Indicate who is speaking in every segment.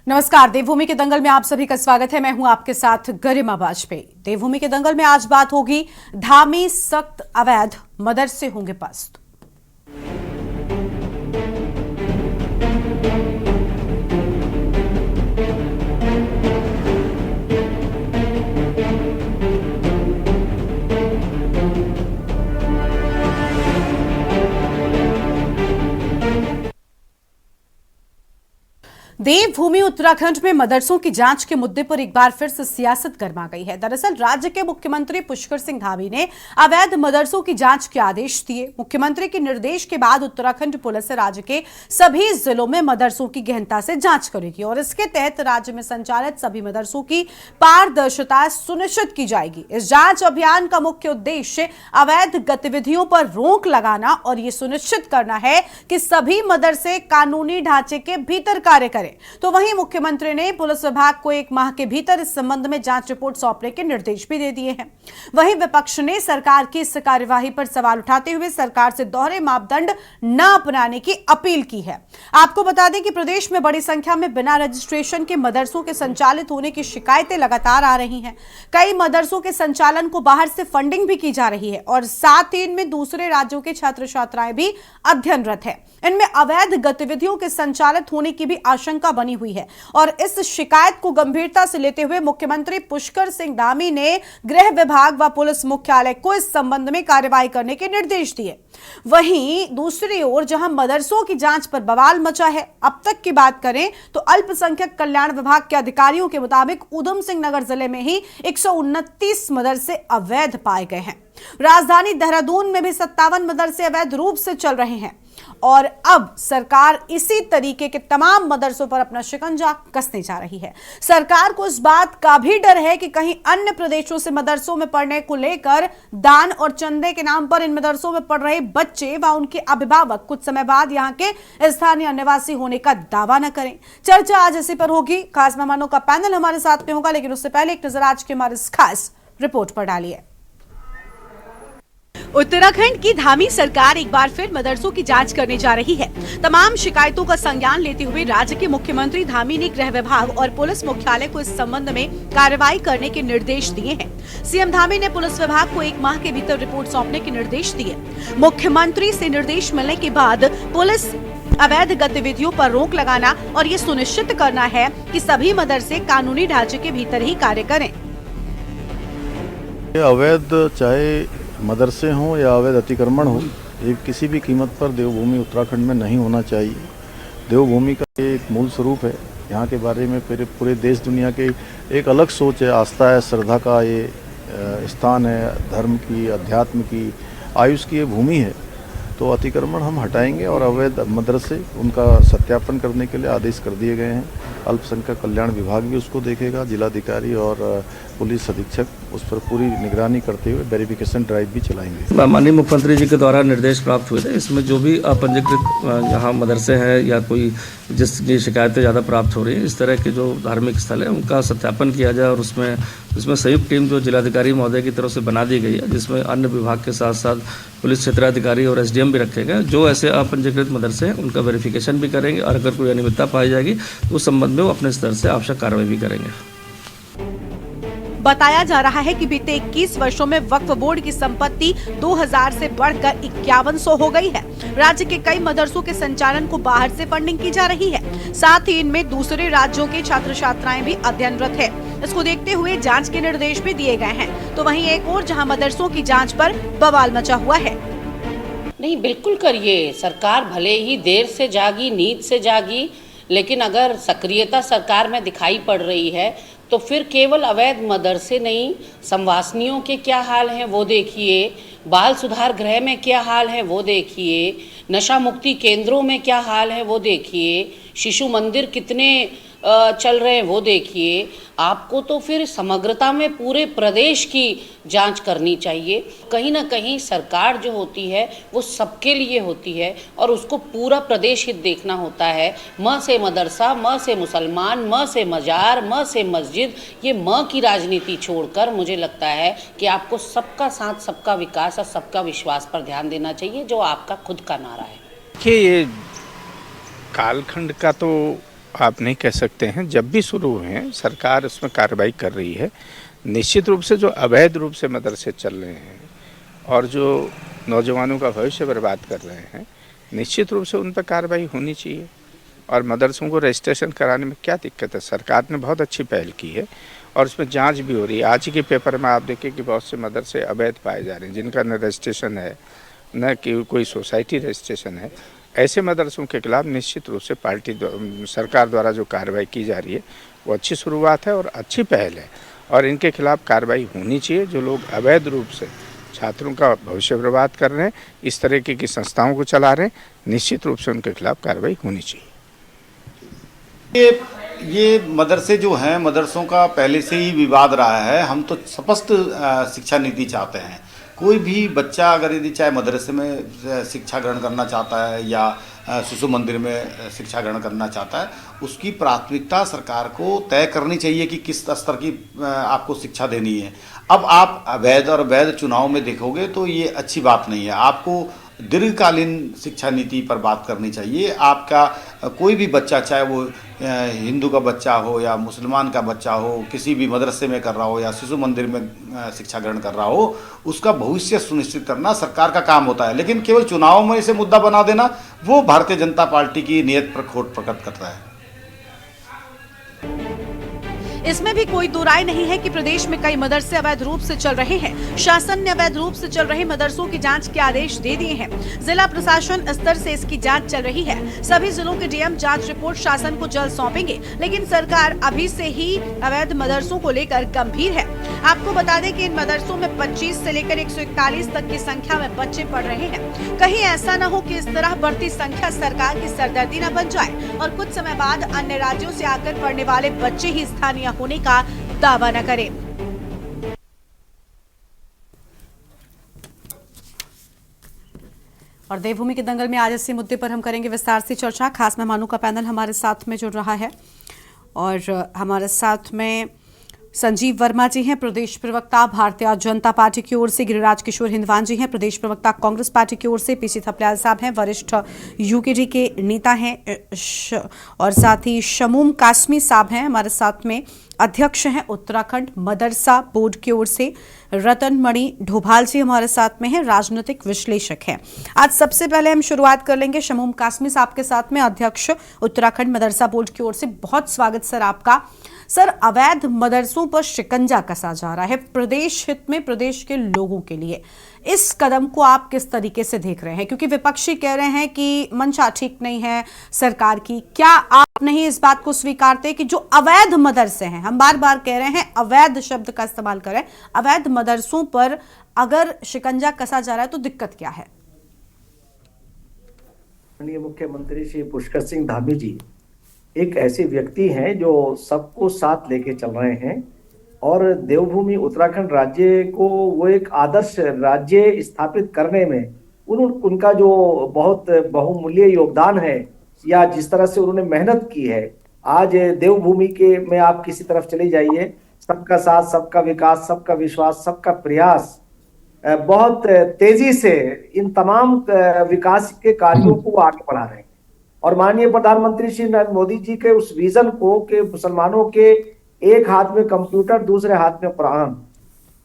Speaker 1: नमस्कार। देवभूमि के दंगल में आप सभी का स्वागत है। मैं हूं आपके साथ गरिमा वाजपेयी। देवभूमि के दंगल में आज बात होगी धामी सख्त अवैध मदरसे होंगे पस्त। देवभूमि उत्तराखंड में मदरसों की जांच के मुद्दे पर एक बार फिर से सियासत गर्मा गई है। दरअसल राज्य के मुख्यमंत्री पुष्कर सिंह धामी ने अवैध मदरसों की जांच के आदेश दिए। मुख्यमंत्री के निर्देश के बाद उत्तराखंड पुलिस राज्य के सभी जिलों में मदरसों की गहनता से जांच करेगी और इसके तहत राज्य में संचालित सभी मदरसों की पारदर्शिता सुनिश्चित की जाएगी। इस जांच अभियान का मुख्य उद्देश्य अवैध गतिविधियों पर रोक लगाना और ये सुनिश्चित करना है कि सभी मदरसे कानूनी ढांचे के भीतर कार्य करें। तो वहीं मुख्यमंत्री ने पुलिस विभाग को 1 माह के भीतर इस संबंध में जांच रिपोर्ट सौंपने के निर्देश भी दे दिए हैं। वहीं विपक्ष ने सरकार की इस कार्यवाही पर सवाल उठाते हुए सरकार से दोहरे मापदंड न अपनाने की अपील की है। आपको बता दें कि प्रदेश में बड़ी संख्या में बिना रजिस्ट्रेशन के मदरसों के संचालित होने की शिकायतें लगातार आ रही हैं। कई मदरसों के संचालन को बाहर से फंडिंग भी की जा रही है और साथ ही इनमें दूसरे राज्यों के छात्र छात्राएं भी अध्ययनरत है। इनमें अवैध गतिविधियों के संचालित होने की भी आशंका बनी हुई है और इस शिकायत को गंभीरता से लेते हुए मुख्यमंत्री पुष्कर सिंह धामी ने गृह विभाग व पुलिस मुख्यालय को इस संबंध में कार्रवाई करने के निर्देश दिए। वहीं दूसरी ओर जहां मदरसों की जांच पर बवाल मचा है, अब तक की बात करें तो अल्पसंख्यक कल्याण विभाग के अधिकारियों के मुताबिक ऊधम सिंह नगर जिले में ही 129 मदरसे अवैध पाए गए हैं। राजधानी देहरादून में भी 57 मदरसे अवैध रूप से चल रहे हैं और अब सरकार इसी तरीके के तमाम मदरसों पर अपना शिकंजा कसने जा रही है। सरकार को इस बात का भी डर है कि कहीं अन्य प्रदेशों से मदरसों में पढ़ने को लेकर दान और चंदे के नाम पर इन मदरसों में पढ़ रहे बच्चे व उनके अभिभावक कुछ समय बाद यहां के स्थानीय निवासी होने का दावा न करें। चर्चा आज इसी पर होगी। खास मेहमानों का पैनल हमारे साथ में होगा, लेकिन उससे पहले एक नजर आज के हमारे इस खास रिपोर्ट पर डालिए। उत्तराखंड की धामी सरकार एक बार फिर मदरसों की जांच करने जा रही है। तमाम शिकायतों का संज्ञान लेते हुए राज्य के मुख्यमंत्री धामी ने गृह विभाग और पुलिस मुख्यालय को इस संबंध में कार्रवाई करने के निर्देश दिए हैं। सीएम धामी ने पुलिस विभाग को 1 माह के भीतर रिपोर्ट सौंपने के निर्देश दिए। मुख्यमंत्री से निर्देश मिलने के बाद पुलिस अवैध गतिविधियों पर रोक लगाना और ये सुनिश्चित करना है कि सभी मदरसे कानूनी ढांचे के भीतर ही कार्य करें।
Speaker 2: अवैध चाहे मदरसे हों या अवैध अतिक्रमण हो, ये किसी भी कीमत पर देवभूमि उत्तराखंड में नहीं होना चाहिए। देवभूमि का एक मूल स्वरूप है। यहाँ के बारे में पूरे देश दुनिया के एक अलग सोच है, आस्था है, श्रद्धा का ये स्थान है, धर्म की, अध्यात्म की, आयुष की ये भूमि है। तो अतिक्रमण हम हटाएंगे और अवैध मदरसे उनका सत्यापन करने के लिए आदेश कर दिए गए हैं। अल्पसंख्यक कल्याण विभाग भी उसको देखेगा, जिलाधिकारी और पुलिस अधीक्षक उस पर पूरी निगरानी करते हुए वेरिफिकेशन ड्राइव भी चलाएंगे।
Speaker 3: माननीय मुख्यमंत्री जी के द्वारा निर्देश प्राप्त हुए थे, इसमें जो भी अपंजीकृत यहाँ मदरसे हैं या कोई जिसकी शिकायतें ज़्यादा प्राप्त हो रही हैं, इस तरह के जो धार्मिक स्थल है उनका सत्यापन किया जाए और उसमें संयुक्त टीम जो जिलाधिकारी महोदय की तरफ से बना दी गई है, जिसमें अन्य विभाग के साथ साथ पुलिस क्षेत्राधिकारी और एसडीएम भी रखे गए। जो ऐसे अपंजीकृत मदरसे हैं उनका वेरिफिकेशन भी करेंगे और अगर कोई अनियमितता पाई जाएगी तो उस संबंध में वो अपने स्तर से आवश्यक कार्रवाई भी करेंगे।
Speaker 1: बताया जा रहा है कि बीते 21 वर्षों में वक्फ बोर्ड की संपत्ति 2000 से बढ़कर 5100 हो गई है। राज्य के कई मदरसों के संचालन को बाहर से फंडिंग की जा रही है। साथ ही इनमें दूसरे राज्यों के छात्र छात्राएं भी अध्ययनरत है। इसको देखते हुए जांच के निर्देश भी दिए गए हैं। तो वहीं एक और जहां मदरसों की जांच पर बवाल मचा हुआ है।
Speaker 4: नहीं, बिल्कुल करिए। सरकार भले ही देर से जागी, नींद से जागी, लेकिन अगर सक्रियता सरकार में दिखाई पड़ रही है तो फिर केवल अवैध मदरसे नहीं, संवासनियों के क्या हाल हैं वो देखिए, बाल सुधार गृह में क्या हाल है वो देखिए, नशा मुक्ति केंद्रों में क्या हाल है वो देखिए, शिशु मंदिर कितने चल रहे हैं वो देखिए। आपको तो फिर समग्रता में पूरे प्रदेश की जांच करनी चाहिए। कहीं ना कहीं सरकार जो होती है वो सबके लिए होती है और उसको पूरा प्रदेश हित देखना होता है। म से मदरसा, म से मुसलमान, म से मजार, म से मस्जिद, ये म की राजनीति छोड़कर मुझे लगता है कि आपको सबका साथ, सबका विकास और सबका विश्वास पर ध्यान देना चाहिए, जो आपका खुद का नारा है।
Speaker 5: देखिए, ये कालखंड का तो आप नहीं कह सकते हैं, जब भी शुरू हुए हैं सरकार उसमें कार्रवाई कर रही है। निश्चित रूप से जो अवैध रूप से मदरसे चल रहे हैं और जो नौजवानों का भविष्य बर्बाद कर रहे हैं, निश्चित रूप से उन पर कार्रवाई होनी चाहिए। और मदरसों को रजिस्ट्रेशन कराने में क्या दिक्कत है? सरकार ने बहुत अच्छी पहल की है और उसमें जांच भी हो रही है। आज ही के पेपर में आप देखिए कि बहुत से मदरसे अवैध पाए जा रहे हैं, जिनका न रजिस्ट्रेशन है न कि कोई सोसाइटी रजिस्ट्रेशन है। ऐसे मदरसों के खिलाफ निश्चित रूप से सरकार द्वारा जो कार्रवाई की जा रही है वो अच्छी शुरुआत है और अच्छी पहल है, और इनके खिलाफ कार्रवाई होनी चाहिए। जो लोग अवैध रूप से छात्रों का भविष्य बर्बाद कर रहे हैं, इस तरीके की संस्थाओं को चला रहे हैं, निश्चित रूप से उनके खिलाफ कार्रवाई होनी चाहिए।
Speaker 6: ये मदरसे जो हैं, मदरसों का पहले से ही विवाद रहा है। हम तो स्पष्ट शिक्षा नीति चाहते हैं। कोई भी बच्चा अगर यदि चाहे मदरसे में शिक्षा ग्रहण करना चाहता है या शिशु मंदिर में शिक्षा ग्रहण करना चाहता है, उसकी प्राथमिकता सरकार को तय करनी चाहिए कि किस स्तर की आपको शिक्षा देनी है। अब आप अवैध और वैध चुनाव में देखोगे तो ये अच्छी बात नहीं है। आपको दीर्घकालीन शिक्षा नीति पर बात करनी चाहिए। आपका कोई भी बच्चा, चाहे वो हिंदू का बच्चा हो या मुसलमान का बच्चा हो, किसी भी मदरसे में कर रहा हो या शिशु मंदिर में शिक्षा ग्रहण कर रहा हो, उसका भविष्य सुनिश्चित करना सरकार का काम होता है। लेकिन केवल चुनाव में इसे मुद्दा बना देना, वो भारतीय जनता पार्टी की नीयत पर खोट प्रकट करता है।
Speaker 1: इसमें भी कोई दो राय नहीं है कि प्रदेश में कई मदरसे अवैध रूप से चल रहे हैं। शासन ने अवैध रूप से चल रहे मदरसों की जांच के आदेश दे दिए हैं। जिला प्रशासन स्तर से इसकी जांच चल रही है। सभी जिलों के डीएम जांच रिपोर्ट शासन को जल्द सौंपेंगे, लेकिन सरकार अभी से ही अवैध मदरसों को लेकर गंभीर है। आपको बता दें कि इन मदरसों में 25 से लेकर 141 तक की संख्या में बच्चे पढ़ रहे हैं। कहीं ऐसा न हो कि इस तरह बढ़ती संख्या सरकार की सरदर्दी न बन जाए और कुछ समय बाद अन्य राज्यों से आकर पढ़ने वाले बच्चे ही स्थानीय होने का दावा न करें। और देवभूमि के दंगल में आज इसी मुद्दे पर हम करेंगे विस्तार से चर्चा। खास मेहमानों का पैनल हमारे साथ में जुड़ रहा है और हमारे साथ में संजीव वर्मा जी हैं, प्रदेश प्रवक्ता भारतीय जनता पार्टी की ओर से। गिरिराज किशोर हिंदवान जी हैं, प्रदेश प्रवक्ता कांग्रेस पार्टी की ओर से। पीसी थपलियाल साहब हैं, वरिष्ठ यूकेडी के नेता हैं। और साथ ही शमूम कासमी साहब हैं हमारे साथ में, अध्यक्ष हैं उत्तराखंड मदरसा बोर्ड की ओर से। रतन मणि ढोभाल जी हमारे साथ में हैं, राजनीतिक विश्लेषक हैं। आज सबसे पहले हम शुरुआत कर लेंगे शमूम कासमी साहब के साथ में, अध्यक्ष उत्तराखंड मदरसा बोर्ड की ओर से। बहुत स्वागत सर आपका। सर, अवैध मदरसों पर शिकंजा कसा जा रहा है प्रदेश हित में, प्रदेश के लोगों के लिए। इस कदम को आप किस तरीके से देख रहे हैं? क्योंकि विपक्षी कह रहे हैं कि मंशा ठीक नहीं है सरकार की। क्या आप नहीं इस बात को स्वीकारते कि जो अवैध मदरसे हैं, हम बार बार कह रहे हैं अवैध शब्द का इस्तेमाल करें, अवैध मदरसों पर अगर शिकंजा कसा जा रहा है तो दिक्कत क्या है?
Speaker 7: माननीय मुख्यमंत्री श्री पुष्कर सिंह धामी जी एक ऐसे व्यक्ति हैं जो सबको साथ लेके चल रहे हैं और देवभूमि उत्तराखंड राज्य को वो एक आदर्श राज्य स्थापित करने में उनका जो बहुत बहुमूल्य योगदान है, या जिस तरह से उन्होंने मेहनत की है। आज देवभूमि के में आप किसी तरफ चले जाइए, सबका साथ, सबका विकास, सबका विश्वास, सबका प्रयास, बहुत तेजी से इन तमाम विकास के कार्यों को आगे बढ़ा रहे हैं। और माननीय प्रधानमंत्री श्री नरेंद्र मोदी जी के उस विजन को कि मुसलमानों के एक हाथ में कंप्यूटर, दूसरे हाथ में कुरान,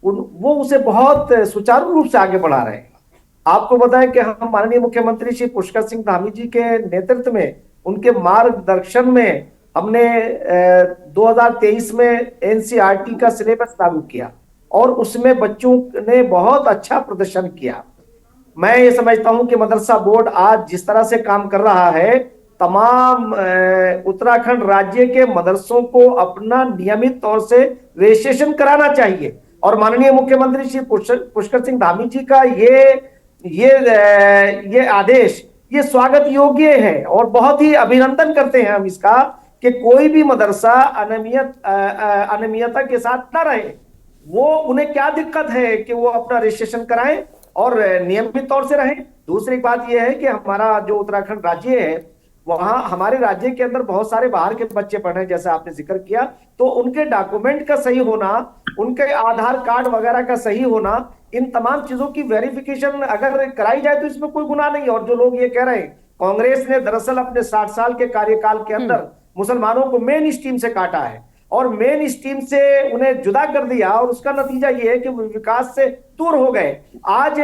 Speaker 7: वो उसे बहुत सुचारू रूप से आगे बढ़ा रहे हैं। आपको बताएं कि हम माननीय मुख्यमंत्री श्री पुष्कर सिंह धामी जी के नेतृत्व में, उनके मार्गदर्शन में हमने 2023 में एनसीईआरटी का सिलेबस लागू किया और उसमें बच्चों ने बहुत अच्छा प्रदर्शन किया। मैं ये समझता हूं कि मदरसा बोर्ड आज जिस तरह से काम कर रहा है, तमाम उत्तराखंड राज्य के मदरसों को अपना नियमित तौर से रजिस्ट्रेशन कराना चाहिए। और माननीय मुख्यमंत्री श्री पुष्कर सिंह धामी जी का ये आदेश ये स्वागत योग्य है और बहुत ही अभिनंदन करते हैं हम इसका कि कोई भी मदरसा अनियमितता के साथ ना रहे। वो उन्हें क्या दिक्कत है कि वो अपना रजिस्ट्रेशन कराएं और नियमित तौर से रहें। दूसरी बात यह है कि हमारा जो उत्तराखंड राज्य है, वहां हमारे राज्य के अंदर बहुत सारे बाहर के बच्चे पढ़ रहे हैं, जैसे आपने जिक्र किया, तो उनके डॉक्यूमेंट का सही होना, उनके आधार कार्ड वगैरह का सही होना, इन तमाम चीजों की वेरिफिकेशन अगर कराई जाए तो इसमें कोई गुनाह नहीं है। और जो लोग ये कह रहे हैं, कांग्रेस ने दरअसल अपने 60 साल के कार्यकाल के अंदर मुसलमानों को मेन स्ट्रीम से काटा है और मेन स्ट्रीम से उन्हें जुदा कर दिया और उसका नतीजा ये है कि वो विकास से दूर हो गए। आज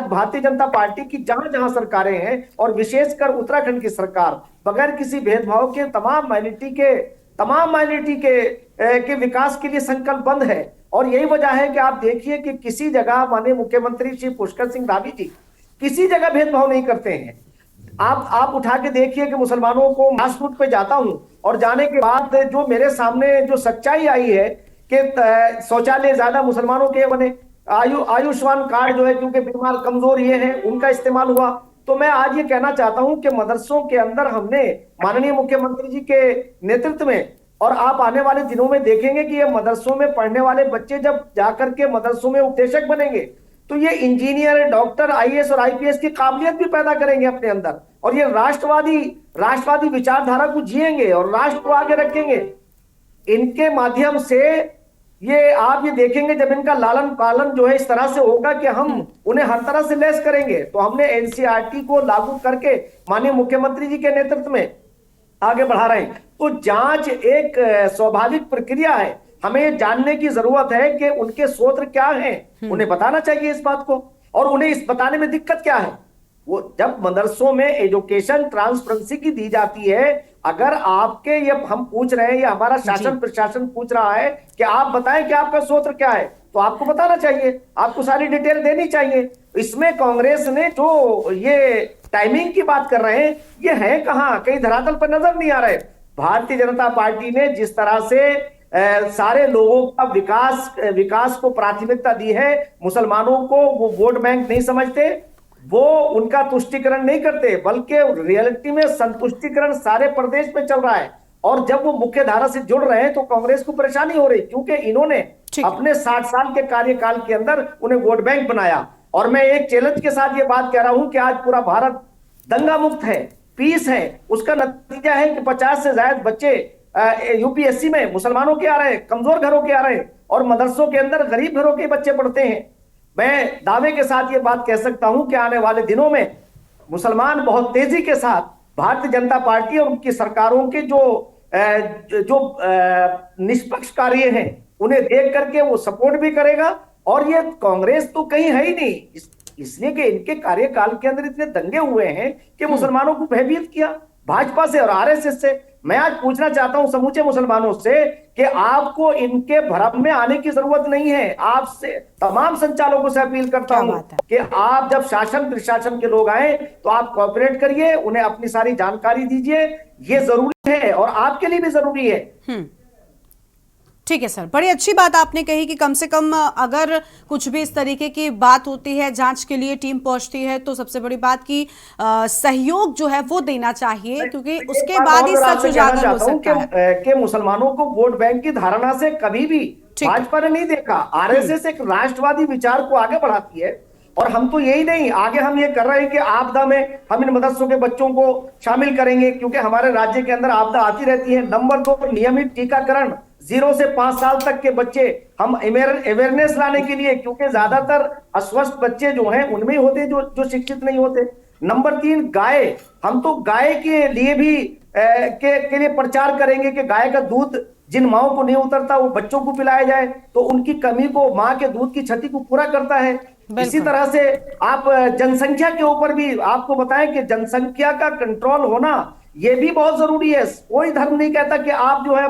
Speaker 7: भारतीय जनता पार्टी की जहां जहां सरकारें हैं और विशेषकर उत्तराखंड की सरकार बगैर किसी भेदभाव के तमाम माइनॉरिटी के विकास के लिए संकल्पबद्ध है। और यही वजह है कि आप देखिए कि किसी जगह माननीय मुख्यमंत्री श्री पुष्कर सिंह धामी जी किसी जगह भेदभाव नहीं करते हैं। आप उठा के देखिए कि मुसलमानों को मास रूट पे जाता हूं और जाने के बाद जो मेरे सामने जो सच्चाई आई है कि शौचालय ज्यादा मुसलमानों के बने, आयुष्मान कार्ड जो है क्योंकि बीमार कमजोर ये हैं उनका इस्तेमाल हुआ। तो मैं आज ये कहना चाहता हूं कि मदरसों के अंदर हमने माननीय मुख्यमंत्री जी के नेतृत्व में, और आप आने वाले दिनों में देखेंगे कि ये मदरसों में पढ़ने वाले बच्चे जब जाकर के मदरसों में उपदेशक बनेंगे तो ये इंजीनियर, डॉक्टर, आईएएस और आईपीएस की काबिलियत भी पैदा करेंगे अपने अंदर, और ये राष्ट्रवादी विचारधारा को जिएंगे और राष्ट्र को आगे रखेंगे। इनके माध्यम से आप ये देखेंगे जब इनका लालन पालन जो है इस तरह से होगा कि हम उन्हें हर तरह से लेस करेंगे। तो हमने एनसीईआरटी को लागू करके माननीय मुख्यमंत्री जी के नेतृत्व में आगे बढ़ा रहे हैं। तो जांच एक स्वाभाविक प्रक्रिया है, हमें जानने की जरूरत है कि उनके स्रोत क्या हैं, उन्हें बताना चाहिए इस बात को, और उन्हें इस बताने में दिक्कत क्या है। वो जब मदरसों में एजुकेशन ट्रांसपेरेंसी की दी जाती है, अगर आपके ये हम पूछ रहे हैं या हमारा शासन प्रशासन पूछ रहा है कि आप बताएं कि आपका स्रोत क्या है, तो आपको बताना चाहिए, आपको सारी डिटेल देनी चाहिए। इसमें कांग्रेस ने जो ये टाइमिंग की बात कर रहे हैं, ये है कहां, कहीं धरातल पर नजर नहीं आ रहे। भारतीय जनता पार्टी ने जिस तरह से सारे लोगों का विकास को प्राथमिकता दी है, मुसलमानों को वो वोट बैंक नहीं समझते, वो उनका तुष्टिकरण नहीं करते, बल्कि रियलिटी में संतुष्टिकरण सारे प्रदेश में चल रहा है। और जब वो मुख्य धारा से जुड़ रहे हैं तो कांग्रेस को परेशानी हो रही, क्योंकि इन्होंने अपने 60 साल के कार्यकाल के अंदर उन्हें वोट बैंक बनाया। और मैं एक चैलेंज के साथ ये बात कह रहा हूं कि आज पूरा भारत दंगा मुक्त है, पीस है। उसका नतीजा है कि 50 से ज्यादा बच्चे यूपीएससी में मुसलमानों के आ रहे हैं, कमजोर घरों के आ रहे हैं, और मदरसों के अंदर गरीब घरों के बच्चे पढ़ते हैं। मैं दावे के साथ ये बात कह सकता हूं कि आने वाले दिनों में मुसलमान बहुत तेजी के साथ भारतीय जनता पार्टी और उनकी सरकारों के जो निष्पक्ष कार्य हैं उन्हें देख करके वो सपोर्ट भी करेगा। और ये कांग्रेस तो कहीं है ही नहीं, इसलिए कि इनके कार्यकाल के अंदर इतने दंगे हुए हैं कि मुसलमानों को भयभीत किया भाजपा से और आरएसएस से। मैं आज पूछना चाहता हूं समूचे मुसलमानों से कि आपको इनके भ्रम में आने की जरूरत नहीं है। आपसे तमाम संचालकों से अपील करता हूं कि आप जब शासन प्रशासन के लोग आए तो आप कोऑपरेट करिए, उन्हें अपनी सारी जानकारी दीजिए, ये जरूरी है और आपके लिए भी जरूरी है।
Speaker 1: ठीक है सर, बड़ी अच्छी बात आपने कही कि कम से कम अगर कुछ भी इस तरीके की बात होती है, जांच के लिए टीम पहुंचती है, तो सबसे बड़ी बात की सहयोग जो है वो देना चाहिए, क्योंकि उसके बाद ही सच उजागर हो सकता है
Speaker 7: कि मुसलमानों को वोट बैंक की धारणा से कभी भी भाजपा ने नहीं देखा। आरएसएस एक राष्ट्रवादी विचार को आगे बढ़ाती है, और हम तो यही नहीं, आगे हम ये कर रहे हैं कि आपदा में हम इन मदरसों के बच्चों को शामिल करेंगे, क्योंकि हमारे राज्य के अंदर आपदा आती रहती है। नंबर 2, नियमित टीकाकरण 0 से 5 साल तक के बच्चे हम अवेयरनेस लाने के लिए, क्योंकि ज्यादातर अस्वस्थ बच्चे जो हैं उनमें होते हैं जो शिक्षित नहीं होते। नंबर 3, गाय, हम तो गाय के लिए भी के लिए प्रचार करेंगे कि गाय का दूध जिन माओं को नहीं उतरता वो बच्चों को पिलाया जाए, तो उनकी कमी को, माँ के दूध की क्षति को पूरा करता है। इसी तरह से आप जनसंख्या के ऊपर भी आपको बताएं कि जनसंख्या का कंट्रोल होना ये भी बहुत जरूरी है। कोई धर्म नहीं कहता कि आप जो है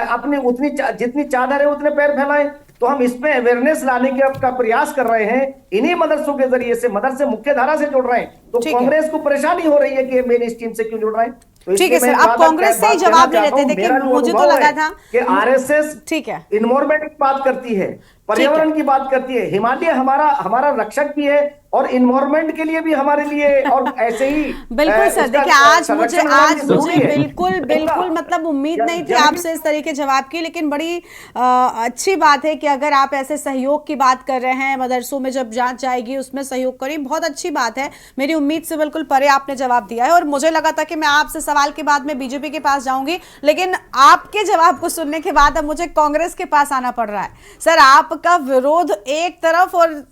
Speaker 7: अपनी उतनी जितनी चादर है उतने पैर फैलाएं। तो हम इसमें अवेयरनेस लाने का प्रयास कर रहे हैं, इन्हीं मदरसों के जरिए से, मदरसे मुख्य धारा से जुड़ रहे हैं। तो कांग्रेस को परेशानी हो रही है कि मेन स्ट्रीम से क्यों जुड़ रहे हैं। तो
Speaker 1: ठीक है सर, आप कांग्रेस से ही जवाब ले लेते, देखिए मुझे तो लगा था
Speaker 7: कि आरएसएस
Speaker 1: ठीक है
Speaker 7: इन्वायरमेंट की बात करती है, पर्यावरण की बात करती है। हिमालय हमारा रक्षक भी है और इन्वायरमेंट के लिए भी हमारे लिए, और ऐसे ही
Speaker 1: बिल्कुल सर। देखिए आज मुझे बिल्कुल मतलब उम्मीद नहीं थी आपसे इस तरह के जवाब की, लेकिन बड़ी अच्छी बात है कि अगर आप ऐसे सहयोग की बात कर रहे हैं, मदरसों में जब जांच जाएगी उसमें सहयोग करें, बहुत अच्छी बात है। मेरी उम्मीद से बिल्कुल परे आपने जवाब दिया है, और मुझे लगा था कि मैं आपसे सवाल के बाद में बीजेपी के पास जाऊंगी, लेकिन आपके जवाब को सुनने के बाद अब मुझे कांग्रेस के पास आना पड़ रहा है। सर, आपका विरोध एक तरफ, और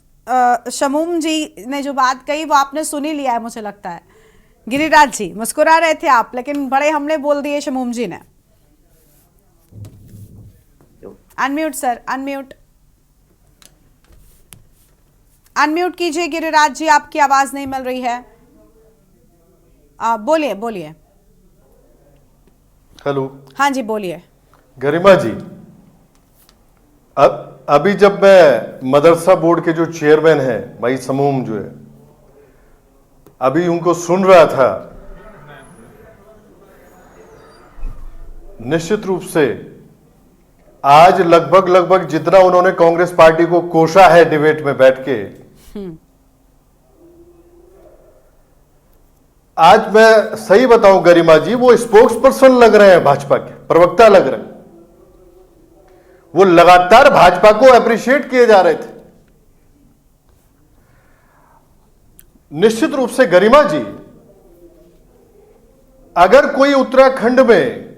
Speaker 1: शमूम जी ने जो बात कही वो आपने सुन ही लिया है मुझे लगता है। गिरिराज जी, मुस्कुरा रहे थे आप, लेकिन बड़े हमले बोल दिए शमूम जी ने। अनम्यूट सर, अनम्यूट अनम्यूट कीजिए गिरिराज जी, आपकी आवाज नहीं मिल रही है। बोलिए बोलिए।
Speaker 8: हेलो।
Speaker 1: हाँ जी बोलिए।
Speaker 8: गरिमा जी, अभी जब मैं मदरसा बोर्ड के जो चेयरमैन हैं भाई समूम जो है, अभी उनको सुन रहा था, निश्चित रूप से आज लगभग जितना उन्होंने कांग्रेस पार्टी को कोसा है डिबेट में बैठ के, आज मैं सही बताऊं गरिमा जी, वो स्पोक्स पर्सन लग रहे हैं भाजपा के, प्रवक्ता लग रहे हैं। वो लगातार भाजपा को अप्रिशिएट किए जा रहे थे। निश्चित रूप से गरिमा जी, अगर कोई उत्तराखंड में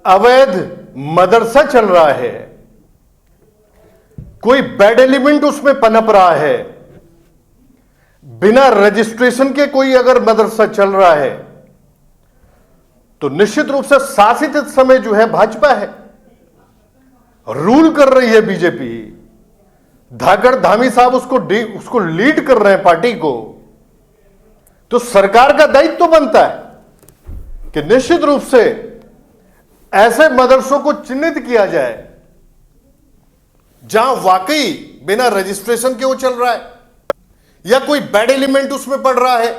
Speaker 8: अवैध मदरसा चल रहा है, कोई बैड एलिमेंट उसमें पनप रहा है, बिना रजिस्ट्रेशन के कोई अगर मदरसा चल रहा है, तो निश्चित रूप से शासित इस समय जो है भाजपा है, रूल कर रही है बीजेपी। धाकड़ धामी साहब उसको लीड कर रहे हैं पार्टी को। तो सरकार का दायित्व तो बनता है कि निश्चित रूप से ऐसे मदरसों को चिन्हित किया जाए जहां वाकई बिना रजिस्ट्रेशन के वो चल रहा है या कोई बैड एलिमेंट उसमें पड़ रहा है।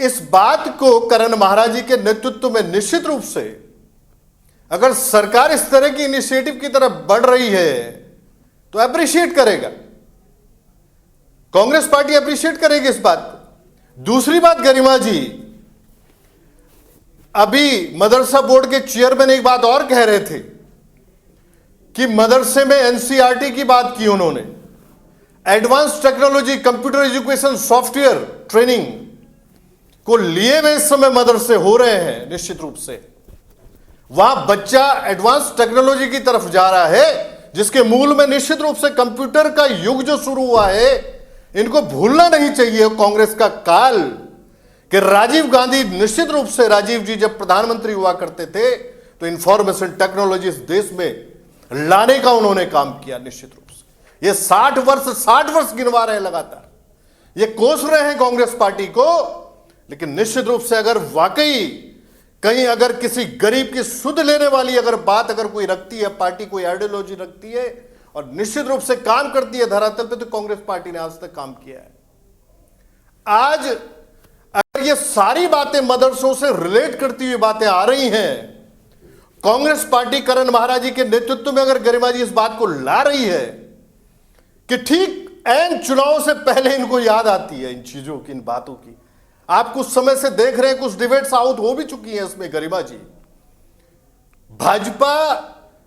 Speaker 8: इस बात को करण महाराज जी के नेतृत्व में निश्चित रूप से अगर सरकार इस तरह की इनिशिएटिव की तरफ बढ़ रही है तो अप्रिशिएट करेगा, कांग्रेस पार्टी अप्रिशिएट करेगी इस बात को। दूसरी बात गरिमा जी, अभी मदरसा बोर्ड के चेयरमैन एक बात और कह रहे थे कि मदरसे में एनसीईआरटी की बात की उन्होंने, advance technology computer education software training को लिए हुए इस समय मदरसे हो रहे हैं। निश्चित रूप से वहां बच्चा एडवांस टेक्नोलॉजी की तरफ जा रहा है, जिसके मूल में निश्चित रूप से कंप्यूटर का युग जो शुरू हुआ है, इनको भूलना नहीं चाहिए कांग्रेस का काल कि राजीव गांधी, निश्चित रूप से राजीव जी जब प्रधानमंत्री हुआ करते थे तो इंफॉर्मेशन टेक्नोलॉजी इस देश में लाने का उन्होंने काम किया। निश्चित रूप से ये 60 वर्ष गिनवा रहे हैं लगातार, ये कोस रहे हैं कांग्रेस पार्टी को। लेकिन निश्चित रूप से अगर वाकई कहीं अगर किसी गरीब की सुध लेने वाली अगर बात अगर कोई रखती है, पार्टी कोई आइडियोलॉजी रखती है और निश्चित रूप से काम करती है धरातल पे, तो कांग्रेस पार्टी ने आज तक काम किया है। आज अगर ये सारी बातें मदरसों से रिलेट करती हुई बातें आ रही हैं, कांग्रेस पार्टी करण महाराज जी के नेतृत्व में अगर गरिमा जी इस बात को ला रही है कि ठीक ऐन चुनाव से पहले इनको याद आती है इन चीजों की, इन बातों की। आप कुछ समय से देख रहे हैं, कुछ डिबेट्स आउट हो भी चुकी हैं इसमें गरिमा जी। भाजपा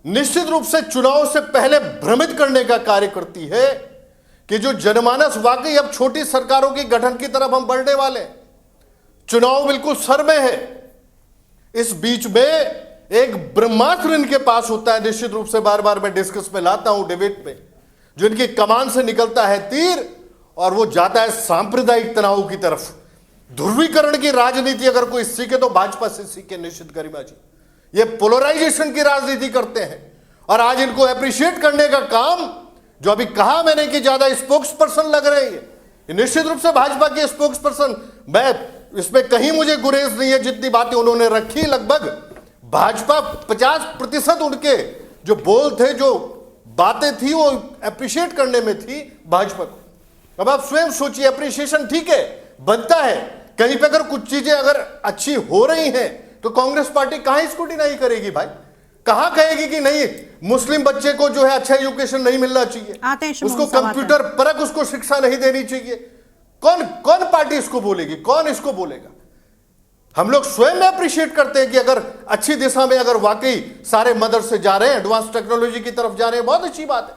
Speaker 8: निश्चित रूप से चुनाव से पहले भ्रमित करने का कार्य करती है कि जो जनमानस वाकई अब छोटी सरकारों के गठन की तरफ हम बढ़ने वाले हैं, चुनाव बिल्कुल सर में है। इस बीच में एक ब्रह्मास्त्र इनके पास होता है, निश्चित रूप से बार बार मैं डिस्कस में लाता हूं डिबेट में, जो इनकी कमान से निकलता है तीर और वो जाता है सांप्रदायिक तनाव की तरफ। ध्रुवीकरण की राजनीति अगर कोई सीखे तो भाजपा से सीखे। निश्चित गरिमा जी, ये पोलराइजेशन की राजनीति करते हैं और आज इनको अप्रिशिएट करने का काम, जो अभी कहा मैंने कि ज्यादा स्पोक्स पर्सन लग रहे हैं, निश्चित रूप से भाजपा के स्पोक्स पर्सन, मैं इसमें कहीं मुझे गुरेज नहीं है, जितनी बातें उन्होंने रखी लगभग भाजपा 50% उनके जो बोल थे, जो बातें थी, वो अप्रिशिएट करने में थी भाजपा को। अब आप स्वयं सोचिए, अप्रिशिएशन ठीक है, बनता है, कहीं पे अगर कुछ चीजें अगर अच्छी हो रही हैं तो कांग्रेस पार्टी कहां इसको डिनाई करेगी भाई? कहां कहेगी कि नहीं मुस्लिम बच्चे को जो है अच्छा एजुकेशन नहीं मिलना चाहिए, उसको कंप्यूटर परक उसको शिक्षा नहीं देनी चाहिए? कौन पार्टी इसको बोलेगी? कौन इसको बोलेगा? हम लोग स्वयं में अप्रिशिएट करते हैं कि अगर अच्छी दिशा में अगर वाकई सारे मदरसे जा रहे हैं, एडवांस टेक्नोलॉजी की तरफ जा रहे हैं, बहुत अच्छी बात है।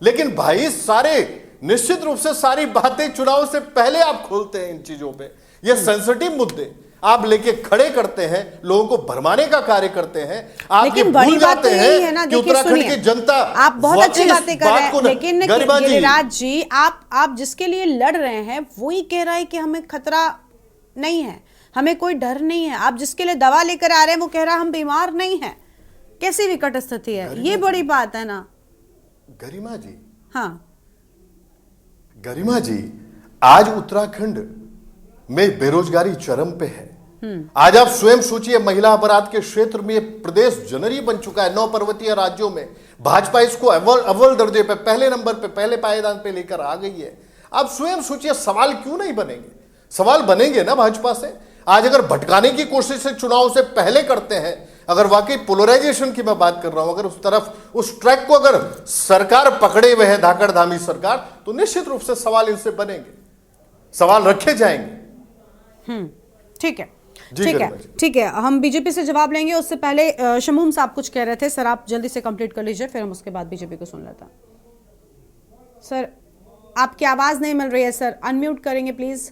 Speaker 8: लेकिन भाई सारे निश्चित रूप से सारी बातें चुनाव से पहले आप खोलते हैं इन चीजों पे, ये सेंसिटिव मुद्दे। आप लेके खड़े करते हैं, लोगों को भरमाने का कार्य करते हैं। आप ये
Speaker 1: लेकिन बड़ी
Speaker 8: भूल
Speaker 1: बात तो
Speaker 8: जाते
Speaker 1: यही है ना,
Speaker 8: हैं कि
Speaker 1: देखिए
Speaker 8: उत्तराखंड
Speaker 1: सुनिए,
Speaker 8: की जनता
Speaker 1: आप बहुत अच्छी
Speaker 8: वाकई इस
Speaker 1: बातें कर रहे
Speaker 8: बात को
Speaker 1: हैं,
Speaker 8: न-
Speaker 1: लेकिन
Speaker 8: गरिमा जी,
Speaker 1: गिरिराज जी आप जिसके लिए लड़ रहे हैं वही कह रहा है कि हमें खतरा नहीं है, हमें कोई डर नहीं है। आप जिसके लिए दवा लेकर आ रहे हैं वो कह रहा है हम बीमार नहीं है। कैसी विकट स्थिति है, ये बड़ी बात है ना।
Speaker 8: गरिमा जी,
Speaker 1: हाँ,
Speaker 8: गरिमा जी, आज उत्तराखंड में बेरोजगारी चरम पे है। आज आप स्वयं सोचिए, महिला अपराध के क्षेत्र में ये प्रदेश जनरी बन चुका है। 9 पर्वतीय राज्यों में भाजपा इसको अव्वल दर्जे पे, पहले नंबर पे, पहले पायदान पे लेकर आ गई है। आप स्वयं सोचिए, सवाल क्यों नहीं बनेंगे? सवाल बनेंगे ना भाजपा से। आज अगर भटकाने की कोशिश से चुनाव से पहले करते हैं, अगर वाकई पोलराइजेशन की मैं बात कर रहा हूं, अगर उस तरफ उस ट्रैक को अगर सरकार पकड़े हुए है, धाकड़ धामी सरकार, तो निश्चित रूप से सवाल इनसे बनेंगे, सवाल रखे जाएंगे।
Speaker 1: ठीक है,
Speaker 8: जी,
Speaker 1: ठीक है,
Speaker 8: गरिमा जी।
Speaker 1: ठीक है। हम बीजेपी से जवाब लेंगे, उससे पहले शमूम साहब कुछ कह रहे थे। सर आप जल्दी से कंप्लीट कर लीजिए, फिर हम उसके बाद बीजेपी को सुन लेते हैं। सर आपकी आवाज नहीं मिल रही है सर, अनम्यूट करेंगे प्लीज।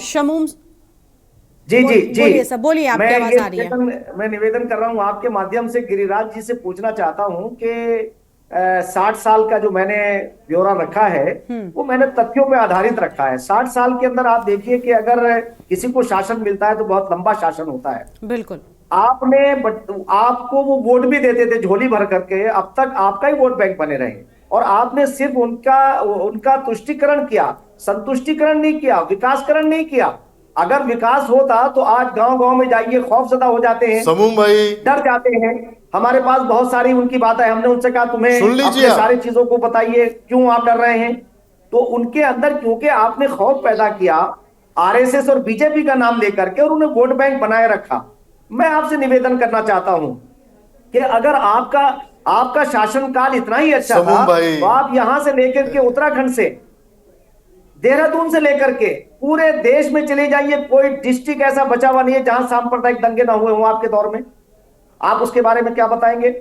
Speaker 1: शमूम
Speaker 7: जी जी जी,
Speaker 1: बोलिए सर, बोलिए, आपकी
Speaker 7: मैं
Speaker 1: आवाज
Speaker 7: ये
Speaker 1: आ रही है।
Speaker 7: मैं निवेदन कर रहा हूं आपके माध्यम से गिरिराज जी से पूछना चाहता हूं कि 60 साल का जो मैंने ब्यौरा रखा है वो मैंने तथ्यों पे आधारित रखा है। 60 साल के अंदर आप देखिए कि अगर किसी को शासन मिलता है तो बहुत लंबा शासन होता है।
Speaker 1: बिल्कुल,
Speaker 7: आपको वो वोट भी देते थे झोली भर करके, अब तक आपका ही वोट बैंक बने रहे, और आपने सिर्फ उनका तुष्टिकरण किया, संतुष्टिकरण नहीं किया, विकासकरण नहीं किया। अगर विकास होता तो आज गांव गांव में जाइए, खौफजदा हो जाते हैं,
Speaker 8: समूह भाई,
Speaker 7: डर जाते हैं। हमारे पास बहुत सारी उनकी बातें, हमने उनसे कहा तुम्हें
Speaker 8: सुन लीजिए
Speaker 7: अपने
Speaker 8: आप।
Speaker 7: सारी चीजों को बताइए, क्यों आप डर रहे हैं? तो उनके अंदर क्योंकि आपने खौफ पैदा किया आरएसएस और बीजेपी का नाम लेकर के, और उन्हें वोट बैंक बनाए रखा। मैं आपसे निवेदन करना चाहता हूं कि अगर आपका शासनकाल इतना ही अच्छा
Speaker 8: समूह
Speaker 7: था
Speaker 8: भाई।
Speaker 7: तो आप यहां से लेकर के उत्तराखंड से, देहरादून से लेकर के पूरे देश में चले जाइए, कोई डिस्ट्रिक्ट ऐसा बचा हुआ नहीं है जहां सांप्रदायिक दंगे ना हुए हों आपके दौर में। आप उसके बारे में क्या बताएंगे?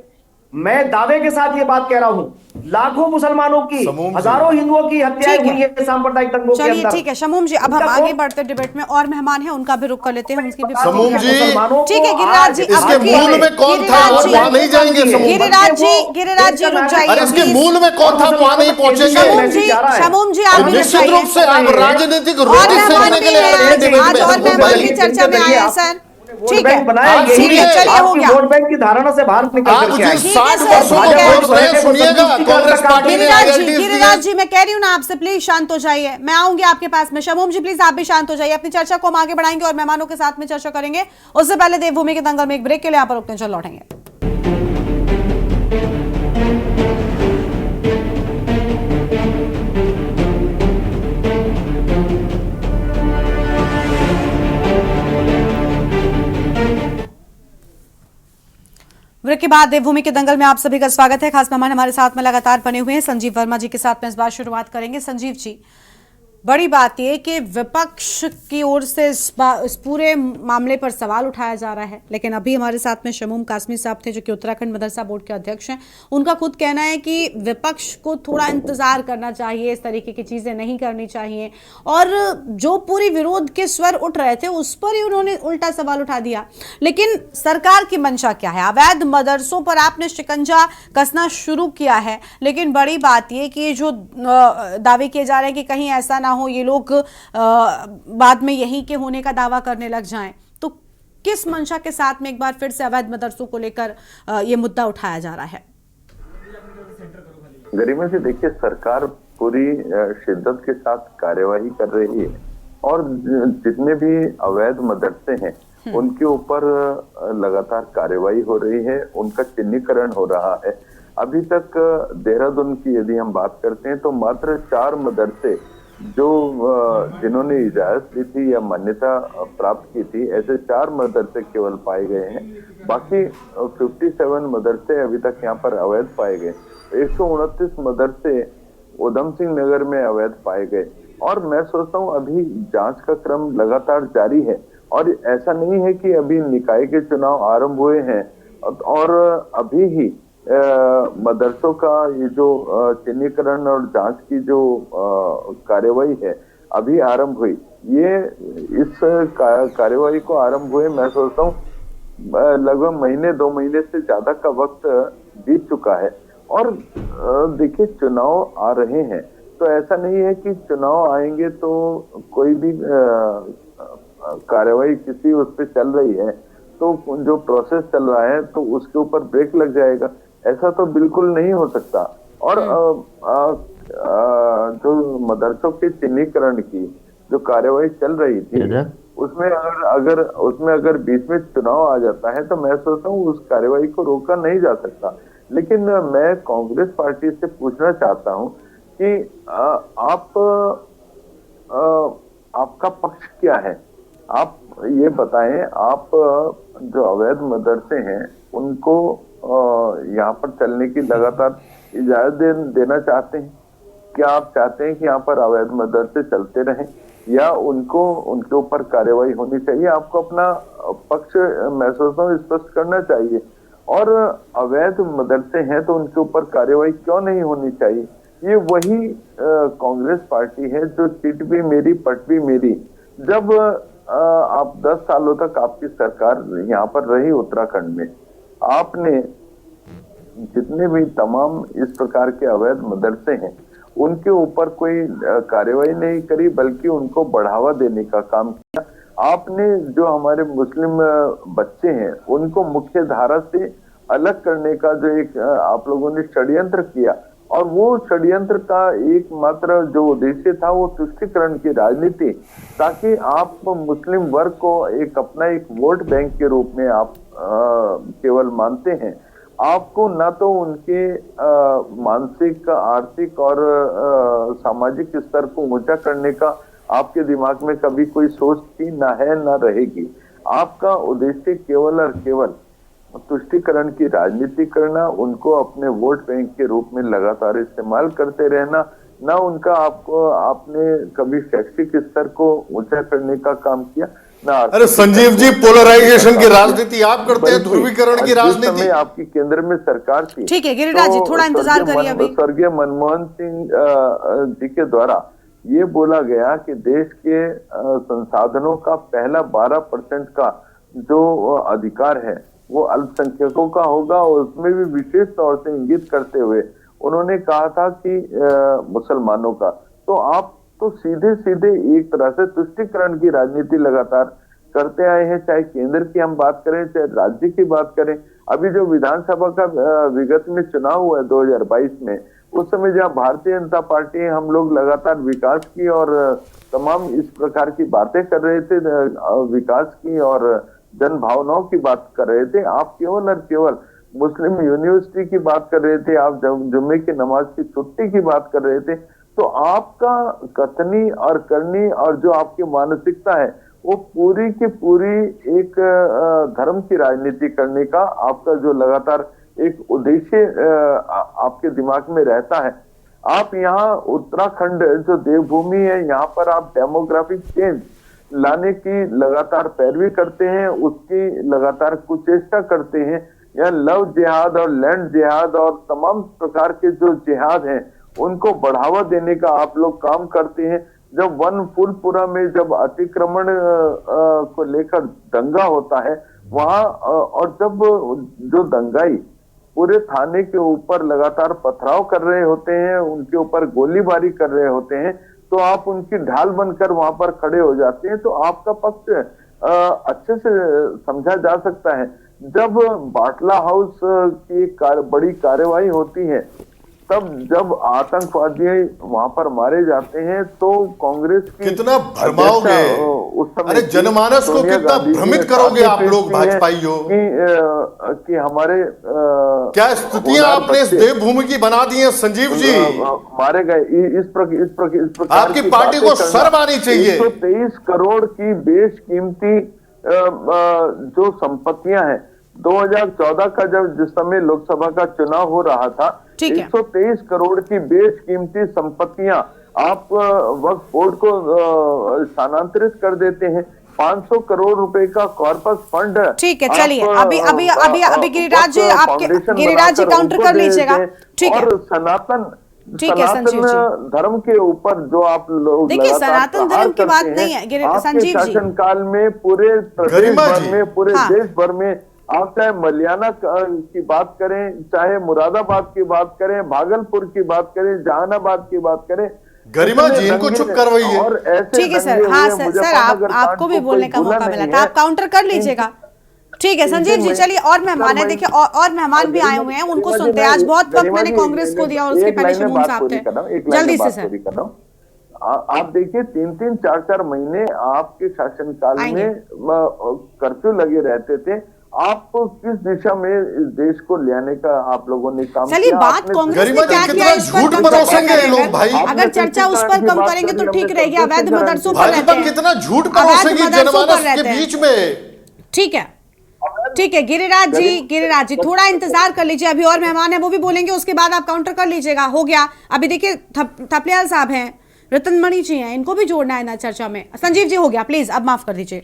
Speaker 7: मैं दावे के साथ ये बात कह रहा हूं, लाखों मुसलमानों की, हजारों हिंदुओं की हत्याएं
Speaker 1: ठीक है।
Speaker 7: हुई है सांप्रदायिक दंगों के
Speaker 1: चलिए
Speaker 7: अंदर।
Speaker 1: ठीक है शमूम जी, अब हम
Speaker 7: उनका
Speaker 1: आगे बढ़ते डिबेट में, और मेहमान हैं उनका भी रुख कर लेते हैं, उनकी भी बात
Speaker 8: समूम
Speaker 1: करते
Speaker 8: जी,
Speaker 1: हैं।
Speaker 7: मुसलमानों
Speaker 1: ठीक है
Speaker 7: को
Speaker 1: गिरिराज जी,
Speaker 7: आज
Speaker 8: इसके
Speaker 1: अब
Speaker 8: मूल में कौन था और वहां नहीं जाएंगे समूह?
Speaker 1: गिरिराज जी रुक जाइए।
Speaker 8: अरे इसके
Speaker 1: please।
Speaker 8: मूल में कौन था, वहां नहीं पहुंचेंगे।
Speaker 1: शमूम जी आप भी
Speaker 8: निश्चित रूप से आप राजनीतिक
Speaker 1: और
Speaker 8: रोटी
Speaker 1: मेहमान
Speaker 8: सेकने
Speaker 1: भी
Speaker 8: के लिए
Speaker 1: हैं
Speaker 8: आए हैं
Speaker 1: आज,
Speaker 8: डिबेट
Speaker 1: आज
Speaker 8: में।
Speaker 1: और
Speaker 8: समूह
Speaker 1: मेहमान
Speaker 8: भाई,
Speaker 1: भी चर्चा में आए हैं सर। ठीक है,
Speaker 7: बनाया,
Speaker 8: आप
Speaker 7: यही
Speaker 8: सुनिए,
Speaker 1: चलिए हो
Speaker 7: आपकी
Speaker 1: गया।
Speaker 7: वोट बैंक की धारणा से बाहर निकल
Speaker 8: आप
Speaker 7: करके आए।
Speaker 8: जिस
Speaker 1: ठीक है
Speaker 8: 60
Speaker 1: सर,
Speaker 8: वर्षों
Speaker 1: ठीक
Speaker 8: को
Speaker 1: है।
Speaker 8: बोल रहे हैं, सुनिएगा, कांग्रेस पार्टी ने
Speaker 1: गिरिराज जी,
Speaker 8: IITs
Speaker 1: गिरिराज
Speaker 8: दिए।
Speaker 1: जी मैं कह रही हूँ ना आपसे, प्लीज शांत हो जाइए, मैं आऊंगी आपके पास में। शमूम जी प्लीज आप भी शांत हो जाइए, अपनी चर्चा को हम आगे बढ़ाएंगे और मेहमानों के साथ में चर्चा करेंगे। उससे पहले देवभूमि के दंगल में एक ब्रेक के लिए यहाँ पर रुकते हैं, चल लौटेंगे। ब्रेक के बाद देवभूमि के दंगल में आप सभी का स्वागत है। खास मेहमान हमारे साथ में लगातार बने हुए हैं, संजीव वर्मा जी के साथ में इस बार शुरुआत करेंगे। संजीव जी, बड़ी बात यह कि विपक्ष की ओर से इस पूरे मामले पर सवाल उठाया जा रहा है, लेकिन अभी हमारे साथ में शमूम कासमी साहब थे जो कि उत्तराखंड मदरसा बोर्ड के अध्यक्ष हैं। उनका खुद कहना है कि विपक्ष को थोड़ा इंतजार करना चाहिए, इस तरीके की चीजें नहीं करनी चाहिए, और जो पूरी विरोध के स्वर उठ रहे थे उस पर ही उन्होंने उल्टा सवाल उठा दिया। लेकिन सरकार की मंशा क्या है? अवैध मदरसों पर आपने शिकंजा कसना शुरू किया है, लेकिन बड़ी बात यह कि जो दावे किए जा रहे हैं कि कहीं ऐसा ना हो ये लोग बाद में यहीं के होने का दावा करने लग जाएं, तो किस मंशा के साथ में एक बार फिर से अवैध मदरसों को लेकर ये मुद्दा उठाया जा रहा है?
Speaker 9: गरिमा जी, देखिए, सरकार पूरी शिद्दत के साथ कार्यवाही कर रही है और जितने भी अवैध मदरसे हैं उनके ऊपर लगातार कार्यवाही हो रही है, उनका चिन्हीकरण हो रहा है। अभी तक देहरादून की यदि हम बात करते हैं तो मात्र 4 मदरसे जो जिन्होंने इजाजत ली थी या मान्यता प्राप्त की थी, ऐसे 4 मदरसे केवल पाए गए हैं। बाकी 57 मदरसे अभी तक यहाँ पर अवैध पाए गए। 129 मदरसे उधम सिंह नगर में अवैध पाए गए, और मैं सोचता हूँ अभी जांच का क्रम लगातार जारी है, और ऐसा नहीं है कि अभी निकाय के चुनाव आरंभ हुए हैं और अभी ही मदरसों का ये जो चिन्हीकरण और जांच की जो कार्यवाही है अभी आरंभ हुई, ये इस कार्यवाही को आरंभ हुए मैं सोचता हूँ लगभग महीने 2 महीने से ज्यादा का वक्त बीत चुका है। और देखिए चुनाव आ रहे हैं तो ऐसा नहीं है कि चुनाव आएंगे तो कोई भी कार्यवाही किसी उस पर चल रही है तो जो प्रोसेस चल रहा है तो उसके ऊपर ब्रेक लग जाएगा, ऐसा तो बिल्कुल नहीं हो सकता। और जो मदरसों के चिन्हीकरण की जो कार्यवाही चल रही थी उसमें अगर बीच में चुनाव आ जाता है तो मैं सोचता हूँ उस कार्यवाही को रोका नहीं जा सकता। लेकिन मैं कांग्रेस पार्टी से पूछना चाहता हूँ कि आपका पक्ष क्या है, आप ये बताएं। आप जो अवैध मदरसे हैं उनको यहाँ पर चलने की लगातार इजाजत देना चाहते हैं? क्या आप चाहते हैं कि यहाँ पर अवैध मदरसे चलते रहें या उनके ऊपर कार्यवाही होनी चाहिए? आपको अपना पक्ष मैं सोचता हूँ स्पष्ट करना चाहिए। और अवैध मदरसे हैं तो उनके ऊपर कार्यवाही क्यों नहीं होनी चाहिए? ये वही कांग्रेस पार्टी है जो चिट भी मेरी पट भी मेरी। जब आप 10 सालों तक आपकी सरकार यहाँ पर रही उत्तराखंड में, आपने जितने भी तमाम इस प्रकार के अवैध मदरसे हैं उनके ऊपर कोई कार्यवाही नहीं करी, बल्कि उनको बढ़ावा देने का काम किया। आपने जो हमारे मुस्लिम बच्चे हैं उनको मुख्य धारा से अलग करने का जो एक आप लोगों ने षड्यंत्र किया, और वो षड्यंत्र का एकमात्र जो उद्देश्य था वो तुष्टीकरण की राजनीति, ताकि आप मुस्लिम वर्ग को अपना एक वोट बैंक के रूप में आप केवल मानते हैं। आपको ना तो उनके मानसिक, आर्थिक और सामाजिक स्तर को ऊंचा करने का आपके दिमाग में कभी कोई सोच थी, ना है ना रहेगी। आपका उद्देश्य केवल और केवल तुष्टीकरण की राजनीति करना, उनको अपने वोट बैंक के रूप में लगातार इस्तेमाल करते रहना, ना उनका आपने कभी शैक्षिक स्तर को ऊंचा करने का काम किया, ना।
Speaker 8: अरे संजीव जी, पोलराइजेशन की राजनीति आप करते हैं, ध्रुवीकरण की राजनीति
Speaker 9: आपकी केंद्र में सरकार थी।
Speaker 1: ठीक है गिरिराज जी, थोड़ा इंतजार करिए। अभी
Speaker 9: स्वर्गीय मनमोहन सिंह जी के द्वारा ये बोला गया कि देश के संसाधनों का पहला 12% का जो अधिकार है वो अल्पसंख्यकों का होगा, और उसमें भी विशेष तौर से इंगित करते हुए उन्होंने कहा था कि मुसलमानों का। तो आप तो सीधे सीधे एक तरह से तुष्टीकरण की राजनीति लगातार करते आए हैं, चाहे केंद्र की हम बात करें चाहे राज्य की बात करें। अभी जो विधानसभा का विगत में चुनाव हुआ है 2022 में, उस समय जहाँ भारतीय जनता पार्टी हम लोग लगातार विकास की और तमाम इस प्रकार की बातें कर रहे थे, विकास की और जन भावनाओं की बात कर रहे थे, आप केवल और केवल मुस्लिम यूनिवर्सिटी की बात कर रहे थे, आप जुम्मे की नमाज की छुट्टी की बात कर रहे थे। तो आपका कथनी और करनी और जो आपकी मानसिकता है वो पूरी की पूरी एक धर्म की राजनीति करने का आपका जो लगातार एक उद्देश्य आपके दिमाग में रहता है। आप यहाँ उत्तराखंड जो देवभूमि है, यहाँ पर आप डेमोग्राफिक चेंज लाने की लगातार पैरवी करते हैं, उसकी लगातार कुचेष्टा करते हैं। यहाँ लव जिहाद और लैंड जिहाद और तमाम प्रकार के जो जिहाद हैं उनको बढ़ावा देने का आप लोग काम करते हैं। जब वन फूलपुरा में जब अतिक्रमण को लेकर दंगा होता है वहां, और जब जो दंगाई पूरे थाने के ऊपर लगातार पथराव कर रहे होते हैं, उनके ऊपर गोलीबारी कर रहे होते हैं, तो आप उनकी ढाल बनकर वहां पर खड़े हो जाते हैं। तो आपका पक्ष अच्छे से समझा जा सकता है। जब बाटला हाउस की बड़ी कार्यवाही होती है, तब जब आतंकवादी वहां पर मारे जाते हैं तो कांग्रेस की
Speaker 8: कितना भरमाओगे
Speaker 9: उस समय,
Speaker 8: अरे जनमानस को कितना भ्रमित करोगे आप लोग भाजपाइयों
Speaker 9: कि हमारे
Speaker 8: क्या स्थितियां आपने इस देवभूमि की बना दी है संजीव जी,
Speaker 9: मारे गए। इस प्रकार
Speaker 8: आपकी पार्टी को शर्म आनी चाहिए।
Speaker 9: 123 करोड़ की बेशकीमती जो संपत्तियां हैं, 2014 का जिस समय लोकसभा का चुनाव हो रहा था, 123 करोड़ की बेशकीमती संपत्तियां आप वक्फ बोर्ड को स्थानांतरित कर देते हैं। 500 करोड़ रुपए का कॉर्पस फंड।
Speaker 1: ठीक है, चलिए अभी गिरिराज जी, आपके गिरिराज जी काउंटर कर लीजिएगा। ठीक है।
Speaker 9: और सनातन
Speaker 1: ठीक है संजीव जी।
Speaker 9: धर्म के ऊपर जो आप लोग
Speaker 1: देखिए सनातन धर्म की बात नहीं है संजीव जी।
Speaker 9: शासनकाल में पूरे प्रदेश भर में, पूरे देश भर में, आप चाहे मलियाना की बात करें, चाहे मुरादाबाद की बात करें, भागलपुर की बात करें, जहानाबाद की बात करें,
Speaker 8: गरिमा जी इनको चुप करवाइए।
Speaker 9: और ऐसे
Speaker 1: ठीक है सर, हाँ सर आपको भी बोलने का मौका मिला था, आप काउंटर कर लीजिएगा। ठीक है संजीव जी, चलिए और मेहमान है, देखिए और मेहमान भी आए हुए हैं, उनको सुनते हैं। आज बहुत वक्त मैंने कांग्रेस को दिया और उसके पहले शमून साहब थे, जल्दी से सर।
Speaker 9: आप देखिए 3-3, 4-4 महीने आपके शासनकाल में कर्फ्यू लगे रहते थे। आपको किस दिशा में इस देश को लाने का आप लोगों ने काम किया?
Speaker 1: चलिए बात कांग्रेस ने क्या किया इस पर कम करेंगे, अगर चर्चा उस पर कम करेंगे तो ठीक रहेगी। अवैध मदरसों पर रहते हैं,
Speaker 8: कितना झूठ परोसेगी जनमानस के बीच में।
Speaker 1: ठीक है गिरिराज जी थोड़ा इंतजार कर लीजिए, अभी और मेहमान है वो भी बोलेंगे, उसके बाद आप काउंटर कर लीजिएगा। हो गया अभी देखिए थपलियाल साहब हैं, रतनमणि जी हैं, इनको भी जोड़ना है ना चर्चा में। संजीव जी हो गया, प्लीज अब माफ कर दीजिए।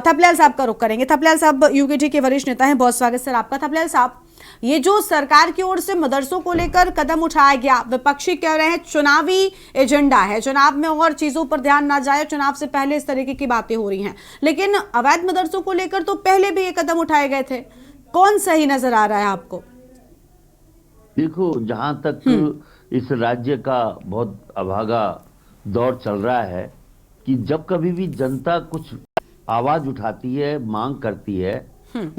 Speaker 1: थपलियाल साहब का रुख करेंगे। थपलियाल साहब यूकेटी के वरिष्ठ नेता हैं, बहुत स्वागत सर आपका। थपलियाल साहब, ये जो सरकार की ओर से मदरसों को लेकर कदम उठाया गया, विपक्षी कह रहे हैं चुनावी एजेंडा है, चुनाव में और चीजों पर ध्यान ना जाए, चुनाव से पहले इस तरीके की बातें हो रही हैं, लेकिन अवैध मदरसों को लेकर तो पहले भी ये कदम उठाए गए थे। कौन सही नजर आ रहा है आपको?
Speaker 10: देखो, जहां तक इस राज्य का बहुत अभागा दौर चल रहा है कि जब कभी भी जनता कुछ आवाज उठाती है, मांग करती है,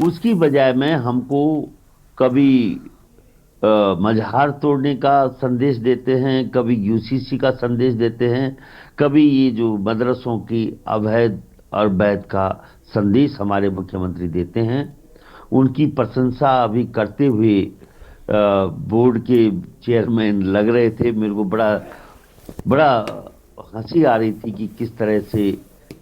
Speaker 10: उसकी बजाय में हमको कभी मजहार तोड़ने का संदेश देते हैं, कभी यूसीसी का संदेश देते हैं, कभी ये जो मदरसों की अवैध और वैध का संदेश हमारे मुख्यमंत्री देते हैं। उनकी प्रशंसा अभी करते हुए बोर्ड के चेयरमैन लग रहे थे। मेरे को बड़ा हंसी आ रही थी कि किस तरह से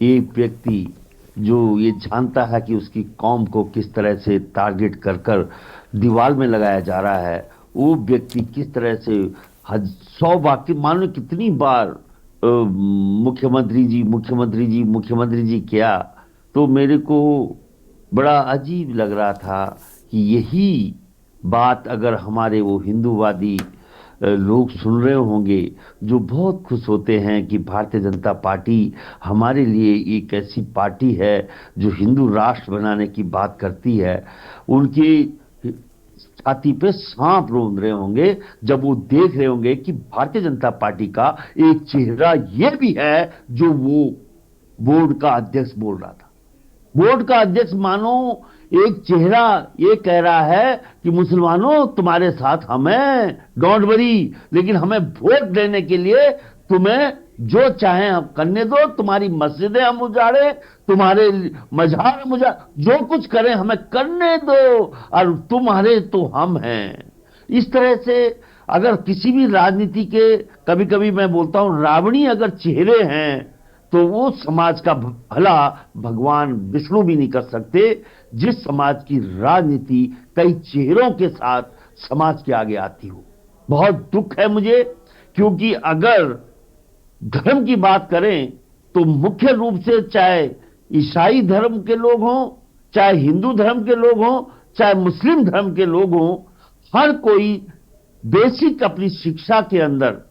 Speaker 10: एक व्यक्ति जो ये जानता है कि उसकी कौम को किस तरह से टारगेट कर कर दीवार में लगाया जा रहा है, वो व्यक्ति किस तरह से 100 वाक्य मानो कितनी बार मुख्यमंत्री जी किया, तो मेरे को बड़ा अजीब लग रहा था कि यही बात अगर हमारे वो हिंदूवादी लोग सुन रहे होंगे जो बहुत खुश होते हैं कि भारतीय जनता पार्टी हमारे लिए एक ऐसी पार्टी है जो हिंदू राष्ट्र बनाने की बात करती है, उनकी छाती पे सांप रोंद रहे होंगे जब वो देख रहे होंगे कि भारतीय जनता पार्टी का एक चेहरा ये भी है जो वो बोर्ड का अध्यक्ष बोल रहा था। बोर्ड का अध्यक्ष मानो एक चेहरा ये कह रहा है कि मुसलमानों तुम्हारे साथ हम हैं, डोंट वरी, लेकिन हमें वोट देने के लिए तुम्हें जो चाहे हम करने दो, तुम्हारी मस्जिदें हम उजाड़े, तुम्हारे मजहार हम उजाड़े, जो कुछ करें हमें करने दो, और तुम्हारे तो हम हैं। इस तरह से अगर किसी भी राजनीति के, कभी कभी मैं बोलता हूं रावणी अगर चेहरे हैं, तो वो समाज का भला भगवान विष्णु भी नहीं कर सकते। जिस समाज की राजनीति कई चेहरों के साथ समाज के आगे आती हो, बहुत दुख है मुझे, क्योंकि अगर धर्म की बात करें तो मुख्य रूप से चाहे ईसाई धर्म के लोग हों, चाहे हिंदू धर्म के लोग हों, चाहे मुस्लिम धर्म के लोग हों, हर कोई बेसिक अपनी शिक्षा के अंदर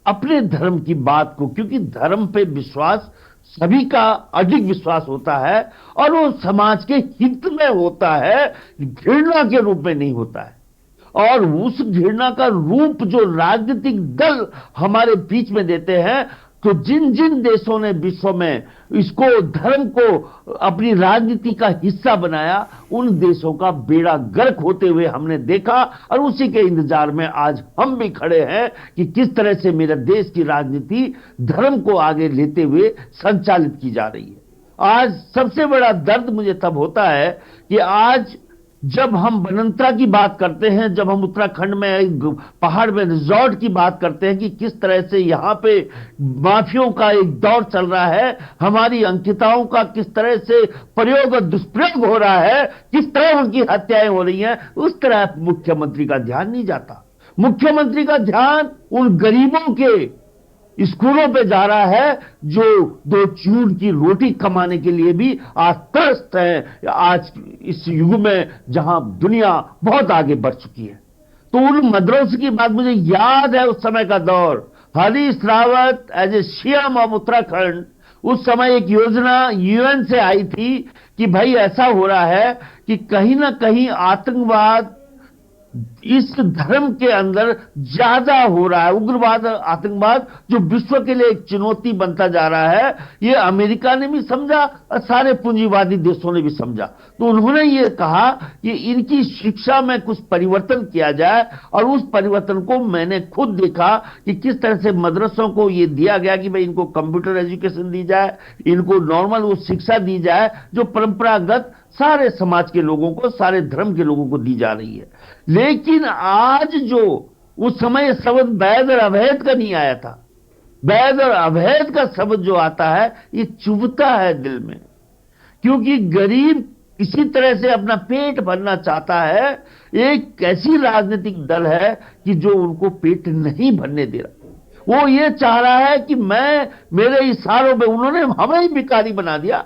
Speaker 10: अपने धर्म की बात को, क्योंकि धर्म पे विश्वास सभी का अधिक विश्वास होता है और वो समाज के हित में होता है, घृणा के रूप में नहीं होता है। और उस घृणा का रूप जो राजनीतिक दल हमारे बीच में देते हैं, तो जिन जिन देशों ने विश्व में इसको धर्म को अपनी राजनीति का हिस्सा बनाया, उन देशों का बेड़ा गर्क होते हुए हमने देखा, और उसी के इंतजार में आज हम भी खड़े हैं कि किस तरह से मेरे देश की राजनीति धर्म को आगे लेते हुए संचालित की जा रही है। आज सबसे बड़ा दर्द मुझे तब होता है कि आज जब हम वनांतरा की बात करते हैं, जब हम उत्तराखंड में पहाड़ में रिजॉर्ट की बात करते हैं कि किस तरह से यहाँ पे माफियों का एक दौर चल रहा है, हमारी अंकिताओं का किस तरह से प्रयोग और दुष्प्रयोग हो रहा है, किस तरह उनकी हत्याएं हो रही हैं, उस तरह मुख्यमंत्री का ध्यान नहीं जाता। मुख्यमंत्री का ध्यान उन गरीबों के स्कूलों पे जा रहा है जो 2 चूर की रोटी कमाने के लिए भी आज त्रस्त है, आज इस युग में जहां दुनिया बहुत आगे बढ़ चुकी है। तो उन मदरसों की बात मुझे याद है, उस समय का दौर। Harish Rawat as a CM of Uttarakhand, उस समय एक योजना यूएन से आई थी कि भाई ऐसा हो रहा है कि कहीं ना कहीं आतंकवाद इस धर्म के अंदर ज्यादा हो रहा है, उग्रवाद आतंकवाद जो विश्व के लिए एक चुनौती बनता जा रहा है। ये अमेरिका ने भी समझा और सारे पूंजीवादी देशों ने भी समझा। तो उन्होंने ये कहा कि इनकी शिक्षा में कुछ परिवर्तन किया जाए, और उस परिवर्तन को मैंने खुद देखा कि किस तरह से मदरसों को ये दिया गया कि भाई इनको कंप्यूटर एजुकेशन दी जाए, इनको नॉर्मल वो शिक्षा दी जाए जो परंपरागत सारे समाज के लोगों को, सारे धर्म के लोगों को दी जा रही है। लेकिन आज जो उस समय शब्द वैध और अवैध का नहीं आया था, वैध और अवैध का शब्द जो आता है ये चुभता है दिल में, क्योंकि गरीब किसी तरह से अपना पेट भरना चाहता है। एक ऐसी राजनीतिक दल है कि जो उनको पेट नहीं भरने दे रहा। वो ये चाह रहा है कि मेरे इशारों में उन्होंने हमें ही भिखारी बना दिया।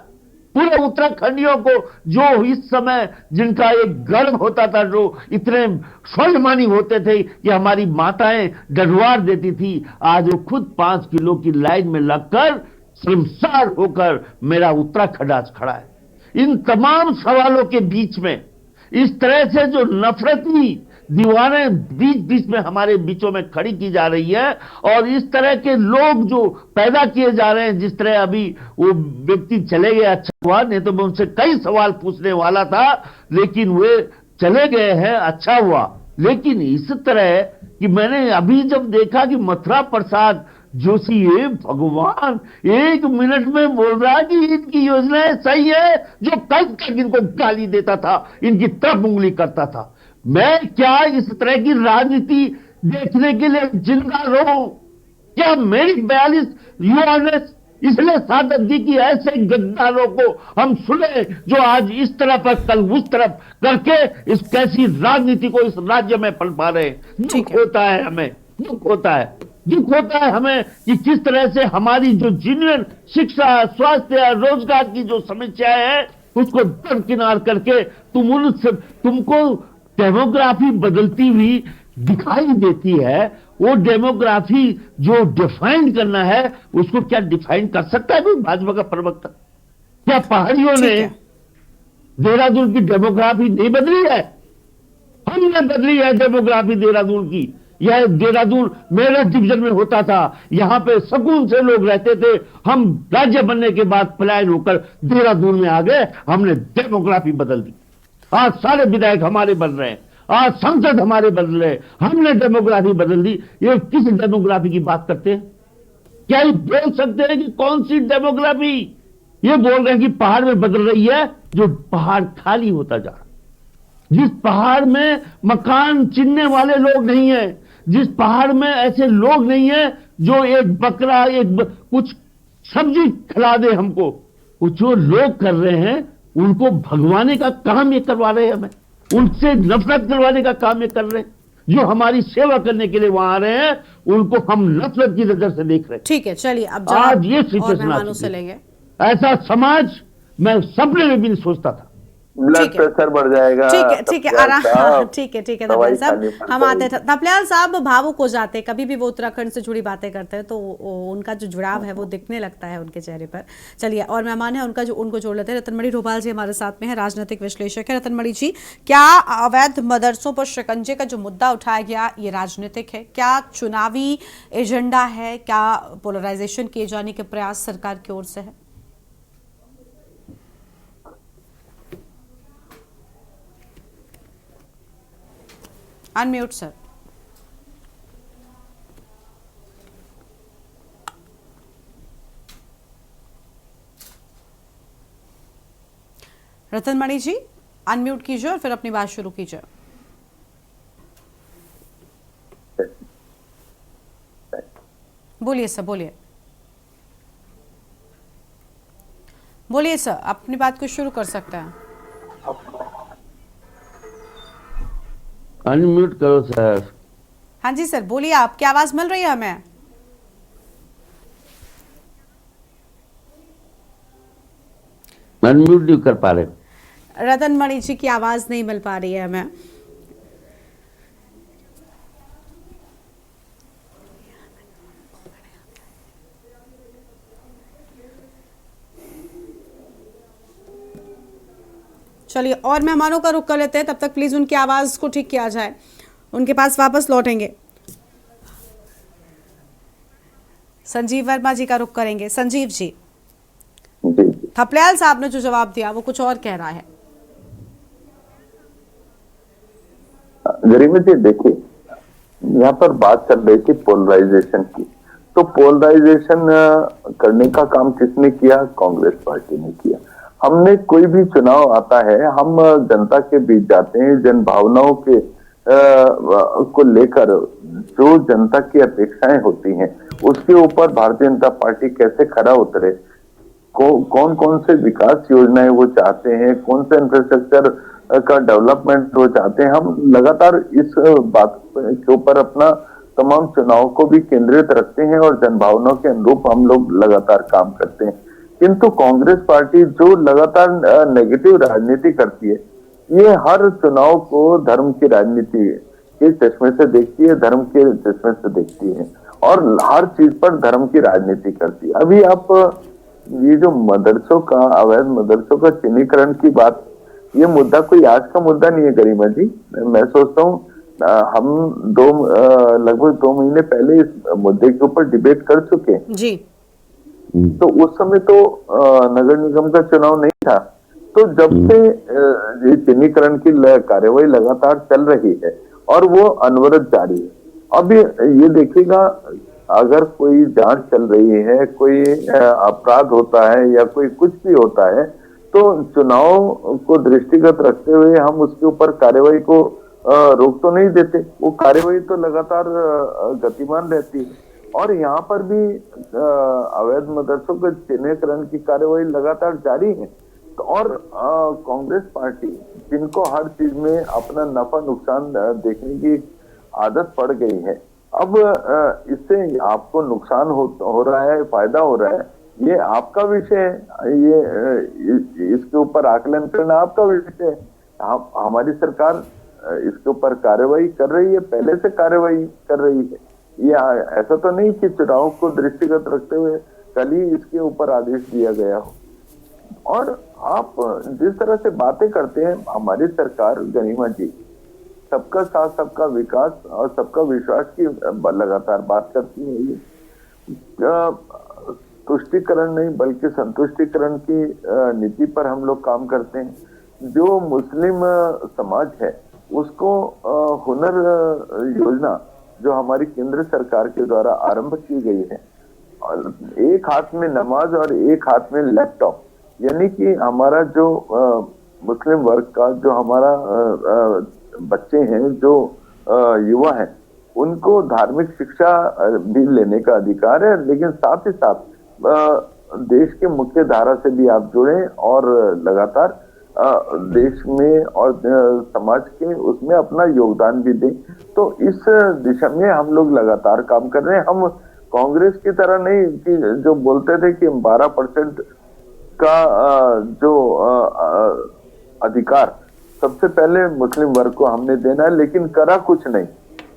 Speaker 10: पूरे उत्तराखंडियों को जो इस समय जिनका एक गर्व होता था, जो इतने स्वाभिमानी होते थे कि हमारी माताएं डडवार देती थी, आज वो खुद 5 किलो की लाइन में लगकर शर्मसार होकर मेरा उत्तराखंड आज खड़ा है। इन तमाम सवालों के बीच में इस तरह से जो नफरती दीवारें बीच बीच में हमारे बीचों में खड़ी की जा रही है, और इस तरह के लोग जो पैदा किए जा रहे हैं, जिस तरह अभी वो व्यक्ति चले गए, अच्छा हुआ, नहीं तो मैं उनसे कई सवाल पूछने वाला था, लेकिन वे चले गए हैं, अच्छा हुआ। लेकिन इस तरह कि मैंने अभी जब देखा कि मथुरा प्रसाद जोशी, ये भगवान 1 मिनट में बोल रहा कि इनकी योजनाएं सही है, जो कल तक इनको गाली देता था, इनकी तरफ उंगली करता था। मैं क्या इस तरह की राजनीति देखने के लिए जिंदा रहूं? क्या मेरी 42 युवा ने इसलिए सादत दी कि ऐसे गद्दारों को हम सुने जो आज इस तरफ और कल उस तरफ करके इस कैसी राजनीति को इस राज्य में पनपा रहे हैं। दुख होता है हमें, दुख होता है, दुख होता है हमें कि किस तरह से हमारी जो जीवन, शिक्षा, स्वास्थ्य, रोजगार की जो समस्याएं है उसको दरकिनार करके तुमको डेमोग्राफी बदलती हुई दिखाई देती है। वो डेमोग्राफी जो डिफाइन करना है उसको क्या डिफाइन कर सकता है कोई भाजपा का प्रवक्ता? क्या पहाड़ियों ने देहरादून की डेमोग्राफी नहीं बदली है? हमने बदली है डेमोग्राफी देहरादून की। यह देहरादून मेरठ डिवीजन में होता था, यहां पे सुकून से लोग रहते थे। हम राज्य बनने के बाद पलायन होकर देहरादून में आ गए, हमने डेमोग्राफी बदल दी। आज सारे विधायक हमारे बन रहे हैं, आज संसद हमारे बन रहे हैं, हमने डेमोग्राफी बदल दी। ये किस डेमोग्राफी की बात करते हैं? क्या ये बोल सकते हैं कि कौन सी डेमोग्राफी? ये बोल रहे हैं कि पहाड़ में बदल रही है, जो पहाड़ खाली होता जा रहा, जिस पहाड़ में मकान चिनने वाले लोग नहीं है, जिस पहाड़ में ऐसे लोग नहीं है जो एक बकरा, कुछ सब्जी खिला दे हमको, वो जो लोग कर रहे हैं उनको भगवाने का काम ये करवा रहे हैं, हमें उनसे नफरत करवाने का काम ये कर रहे हैं। जो हमारी सेवा करने के लिए वहां आ रहे हैं उनको हम नफरत की नजर से देख रहे हैं।
Speaker 1: ठीक है, चलिए अब
Speaker 10: आज ये सिचुएशन
Speaker 1: से लेंगे।
Speaker 10: ऐसा समाज मैं सपने में भी नहीं सोचता था।
Speaker 9: ब्लड प्रेशर बढ़ जाएगा।
Speaker 1: ठीक है आराम, ठीक है धपलियाल साहब, हम आते हैं। धपलियाल साहब भावुक हो जाते हैं, कभी भी वो उत्तराखंड से जुड़ी बातें करते हैं तो उनका जो जुड़ाव है वो दिखने लगता है उनके चेहरे पर। चलिए, और मेहमान है उनको जोड़ लेते हैं। रतनमणि डोभाल जी हमारे साथ में है, राजनीतिक विश्लेषक है। रतनमणि जी, क्या अवैध मदरसों पर शिकंजे का जो मुद्दा उठाया गया ये राजनीतिक है? क्या चुनावी एजेंडा है? क्या पोलराइजेशन किए जाने के प्रयास सरकार की ओर से है? Unmute sir. Ratnamani ji unmute कीजिए और फिर अपनी बात शुरू कीजिए। बोलिए सर, बोलिए सर, अपनी बात को शुरू कर सकते हैं।
Speaker 10: अनम्यूट करो सर।
Speaker 1: हाँ जी सर, बोलिए, आपकी आवाज मिल रही है हमें?
Speaker 10: अनम्यूट नहीं कर पा रहे।
Speaker 1: रतनमणि जी की आवाज नहीं मिल पा रही है हमें। चलिए और मेहमानों का रुख कर लेते हैं, तब तक प्लीज उनकी आवाज को ठीक किया जाए, उनके पास वापस लौटेंगे। संजीव वर्मा जी का रुख करेंगे। संजीव जी, थपलियाल साहब ने जो जवाब दिया वो कुछ और कह रहा है।
Speaker 9: गरिमा जी देखिए, यहाँ पर बात चल रही थी पोलराइजेशन की, तो पोलराइजेशन करने का काम किसने किया? कांग्रेस पार्टी ने किया। हमने कोई भी चुनाव आता है, हम जनता के बीच जाते हैं, जन भावनाओं के को लेकर जो जनता की अपेक्षाएं होती हैं उसके ऊपर भारतीय जनता पार्टी कैसे खरा उतरे, कौन कौन से विकास योजनाएं वो चाहते हैं, कौन से इंफ्रास्ट्रक्चर का डेवलपमेंट वो चाहते हैं, हम लगातार इस बात के ऊपर अपना तमाम चुनाव को भी केंद्रित रखते हैं और जनभावनाओं के अनुरूप हम लोग लगातार काम करते हैं। किंतु कांग्रेस पार्टी जो लगातार नेगेटिव राजनीति करती है, ये हर चुनाव को धर्म की राजनीति के चश्मे से देखती है, धर्म के चश्मे से देखती है और हर चीज पर धर्म की राजनीति करती है। अभी आप ये जो मदरसों का, अवैध मदरसों का चिन्हीकरण की बात, ये मुद्दा कोई आज का मुद्दा नहीं है गरिमा जी। मैं सोचता हूँ हम लगभग 2 महीने पहले इस मुद्दे के ऊपर डिबेट कर चुके हैं
Speaker 1: जी।
Speaker 9: तो उस समय तो नगर निगम का चुनाव नहीं था, तो जब से ये चिन्हीकरण की कार्यवाही लगातार चल रही है और वो अनवरत जारी है। अब ये देखिएगा, अगर कोई जांच चल रही है, कोई अपराध होता है या कोई कुछ भी होता है, तो चुनाव को दृष्टिगत रखते हुए हम उसके ऊपर कार्यवाही को रोक तो नहीं देते, वो कार्यवाही तो लगातार गतिमान रहती है। और यहाँ पर भी अवैध मदरसों के चिन्हीकरण की कार्यवाही लगातार जारी है। तो और कांग्रेस पार्टी, जिनको हर चीज में अपना नफा नुकसान देखने की आदत पड़ गई है, अब इससे आपको नुकसान हो रहा है, फायदा हो रहा है, ये आपका विषय है, ये इसके ऊपर आकलन करना आपका विषय है। हमारी सरकार इसके ऊपर कार्रवाई कर रही है, पहले से कार्रवाई कर रही है। ये ऐसा तो नहीं कि चुनाव को दृष्टिगत रखते हुए कल ही इसके ऊपर आदेश दिया गया हो। और आप जिस तरह से बातें करते हैं, हमारी सरकार गरिमा जी सबका साथ, सबका विकास और सबका विश्वास की लगातार बात करती है। ये तुष्टिकरण नहीं बल्कि संतुष्टिकरण की नीति पर हम लोग काम करते हैं। जो मुस्लिम समाज है उसको हुनर योजना जो हमारी केंद्र सरकार के द्वारा आरंभ की गई है, और एक हाथ में नमाज और एक हाथ में लैपटॉप, यानी कि हमारा जो मुस्लिम वर्ग का जो हमारा बच्चे हैं, जो युवा हैं, उनको धार्मिक शिक्षा भी लेने का अधिकार है, लेकिन साथ ही साथ देश के मुख्य धारा से भी आप जुड़ें और लगातार देश में और समाज के उसमें अपना योगदान भी दें। तो इस दिशा में हम लोग लगातार काम कर रहे हैं। हम कांग्रेस की तरह नहीं कि जो बोलते थे कि 12% का जो अधिकार सबसे पहले मुस्लिम वर्ग को हमने देना है, लेकिन करा कुछ नहीं।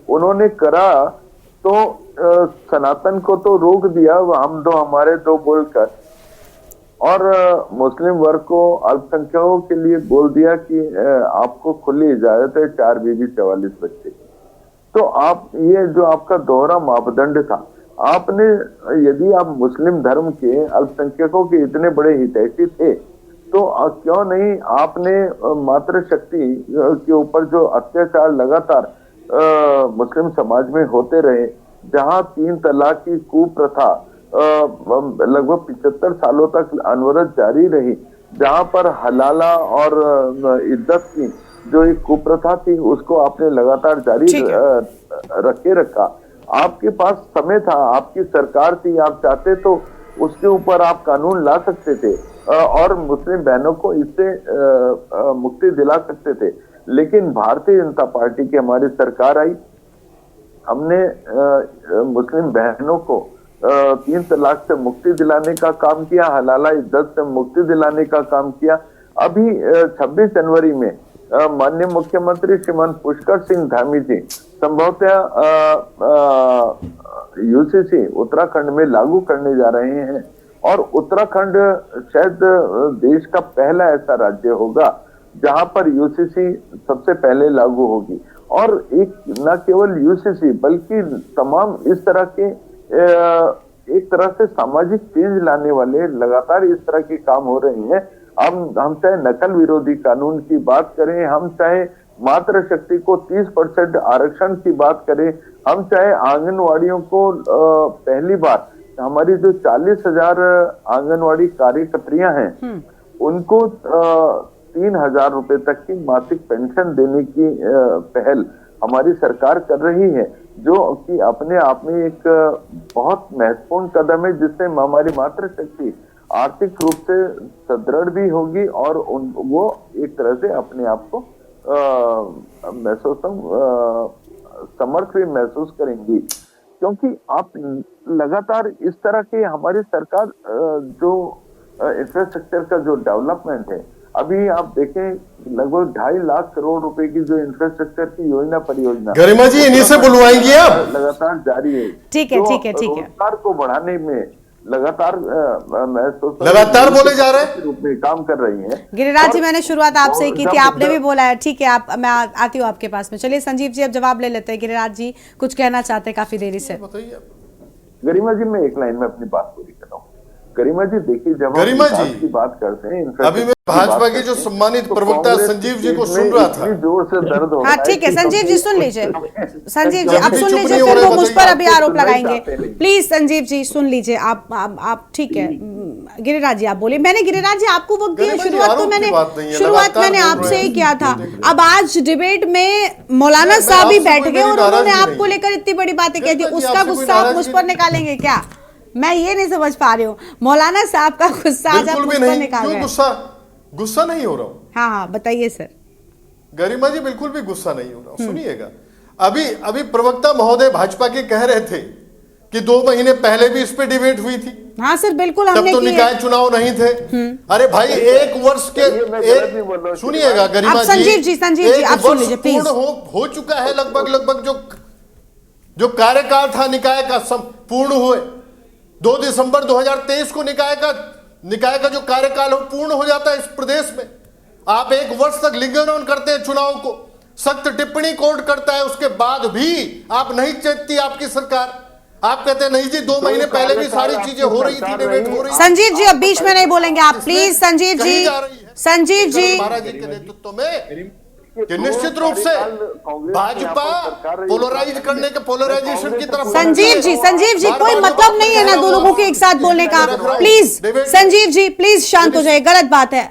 Speaker 9: उन्होंने करा तो सनातन को तो रोक दिया, हम दो हमारे दो बोलकर, और मुस्लिम वर्ग को, अल्पसंख्यकों के लिए बोल दिया कि आपको खुली इजाजत है 4 बीबी 44 बच्चे। तो आप ये जो आपका दोहरा मापदंड था, आपने, यदि आप मुस्लिम धर्म के अल्पसंख्यकों के इतने बड़े हितैषी थे, तो क्यों नहीं आपने मातृशक्ति के ऊपर जो अत्याचार लगातार मुस्लिम समाज में होते रहे, जहां 3 तलाक की कुप्रथा लगभग 75 सालों तक अनवरत जारी रही, जहां पर हलाला और इज्जत की जो एक कुप्रथा थी उसको आपने लगातार जारी रखे रखा। आपके पास समय था, आपकी सरकार थी, आप चाहते तो उसके ऊपर आप कानून ला सकते थे और मुस्लिम बहनों को इससे मुक्ति दिला सकते थे। लेकिन भारतीय जनता पार्टी की हमारी सरकार आई, हमने मुस्लिम बहनों को 3 तलाक से मुक्ति दिलाने का काम किया, हलाला इज्जत से मुक्ति दिलाने का काम किया। अभी 26 जनवरी में माननीय मुख्यमंत्री श्रीमान पुष्कर सिंह धामी जी संभवतः यूसीसी उत्तराखंड में लागू करने जा रहे हैं, और उत्तराखंड शायद देश का पहला ऐसा राज्य होगा जहां पर यूसीसी सबसे पहले लागू होगी। और एक न केवल यूसीसी बल्कि तमाम इस तरह के एक तरह से सामाजिक चेंज लाने वाले लगातार इस तरह के काम हो रहे हैं। हम चाहे नकल विरोधी कानून की बात करें, हम चाहे मातृशक्ति को 30% आरक्षण की बात करें, हम चाहे आंगनवाड़ियों को पहली बार हमारी जो 40,000 आंगनवाड़ी कार्यकर्तियां हैं उनको 3,000 रुपए तक की मासिक पेंशन देने की पहल हमारी सरकार कर रही है, जो कि अपने आप में एक बहुत महत्वपूर्ण कदम है, जिससे हमारी मातृशक्ति आर्थिक रूप से सुदृढ़ भी होगी और वो एक तरह से अपने आप को समर्थ भी महसूस करेंगी। क्योंकि आप लगातार इस तरह के हमारी सरकार जो इंफ्रास्ट्रक्चर का जो डेवलपमेंट है, अभी आप देखें लगभग 2.5 लाख करोड़ रुपए की जो इंफ्रास्ट्रक्चर की योजना परियोजना
Speaker 8: गरिमा जी इन्हीं से बुलवाएंगे आप,
Speaker 9: लगातार जारी है।
Speaker 1: ठीक है।
Speaker 9: रोजगार को बढ़ाने में लगातार
Speaker 8: लगातार बोले जा रहे हैं,
Speaker 9: रूप में काम कर रही है।
Speaker 1: गिरिराज जी, मैंने शुरुआत आपसे ही की थी, आपने भी बोला है। ठीक है, मैं आती हूँ आपके पास में। चलिए संजीव जी अब जवाब ले लेते हैं। गिरिराज जी कुछ कहना चाहते हैं काफी देरी से।
Speaker 9: गरिमा जी, मैं एक लाइन में अपनी बात पूरी कर रहा हूँ। गरिमा जी देखिए, जब
Speaker 8: गरिमा
Speaker 9: हम
Speaker 8: जी
Speaker 9: की बात करते हैं,
Speaker 8: अभी मैं भाजपा के जो सम्मानित प्रवक्ता संजीव जी को सुन रहा था,
Speaker 9: जोर से दर्द हो
Speaker 1: हाँ ठीक है, संजीव जी सुन लीजिए। संजीव जी अब सुन लीजिए, फिर वो मुझ पर अभी आरोप लगाएंगे। प्लीज संजीव जी सुन लीजिए। आप ठीक है। गिरिराज जी आप बोलिए। मैंने गिरिराज जी आपको वक्त दिया, शुरुआत मैंने आपसे ही किया था। अब आज डिबेट में मौलाना साहब भी बैठ गए और उन्होंने आपको लेकर इतनी बड़ी बातें कह दी। उसका गुस्सा आप मुझ पर निकालेंगे क्या? मैं ये नहीं समझ पा रही हूँ। मौलाना साहब का गुस्सा आज आप मुझ पर निकाल रहे हैं।
Speaker 8: गुस्सा नहीं हो रहा हूँ।
Speaker 1: हाँ बताइए सर।
Speaker 8: गरिमा जी बिल्कुल भी गुस्सा नहीं हो रहा हूँ। सुनिएगा, अभी प्रवक्ता महोदय भाजपा के कह रहे थे कि 2 महीने पहले भी इस पे डिबेट हुई थी।
Speaker 1: हाँ सर बिल्कुल,
Speaker 8: तब तो निकाय चुनाव नहीं थे। अरे भाई 1 वर्ष के सुनिएगा गरिमा जी,
Speaker 1: संजीव जी आप सुन लीजिए प्लीज।
Speaker 8: हो चुका है लगभग जो कार्यकाल था निकाय का पूर्ण हुए। 2 दिसंबर 2023 को निकाय का जो कार्यकाल पूर्ण हो जाता है इस प्रदेश में। आप 1 वर्ष तक लिंगर ऑन करते हैं चुनाव को, सख्त टिप्पणी कोर्ट करता है, उसके बाद भी आप नहीं चेतती आपकी सरकार। आप कहते हैं नहीं जी 2 महीने पहले भी सारी चीजें हो रही थी, डिबेट हो रही।
Speaker 1: संजीव जी अब बीच में नहीं बोलेंगे आप प्लीज। संजीव जी
Speaker 8: महाराज जी के नेतृत्व में कि निश्चित रूप से भाजपा पोलराइज करने के पोलराइजेशन की तरफ।
Speaker 1: संजीव जी कोई मतलब नहीं है ना 2 लोगों के एक साथ बोलने का। प्लीज संजीव जी प्लीज शांत हो जाए, गलत बात है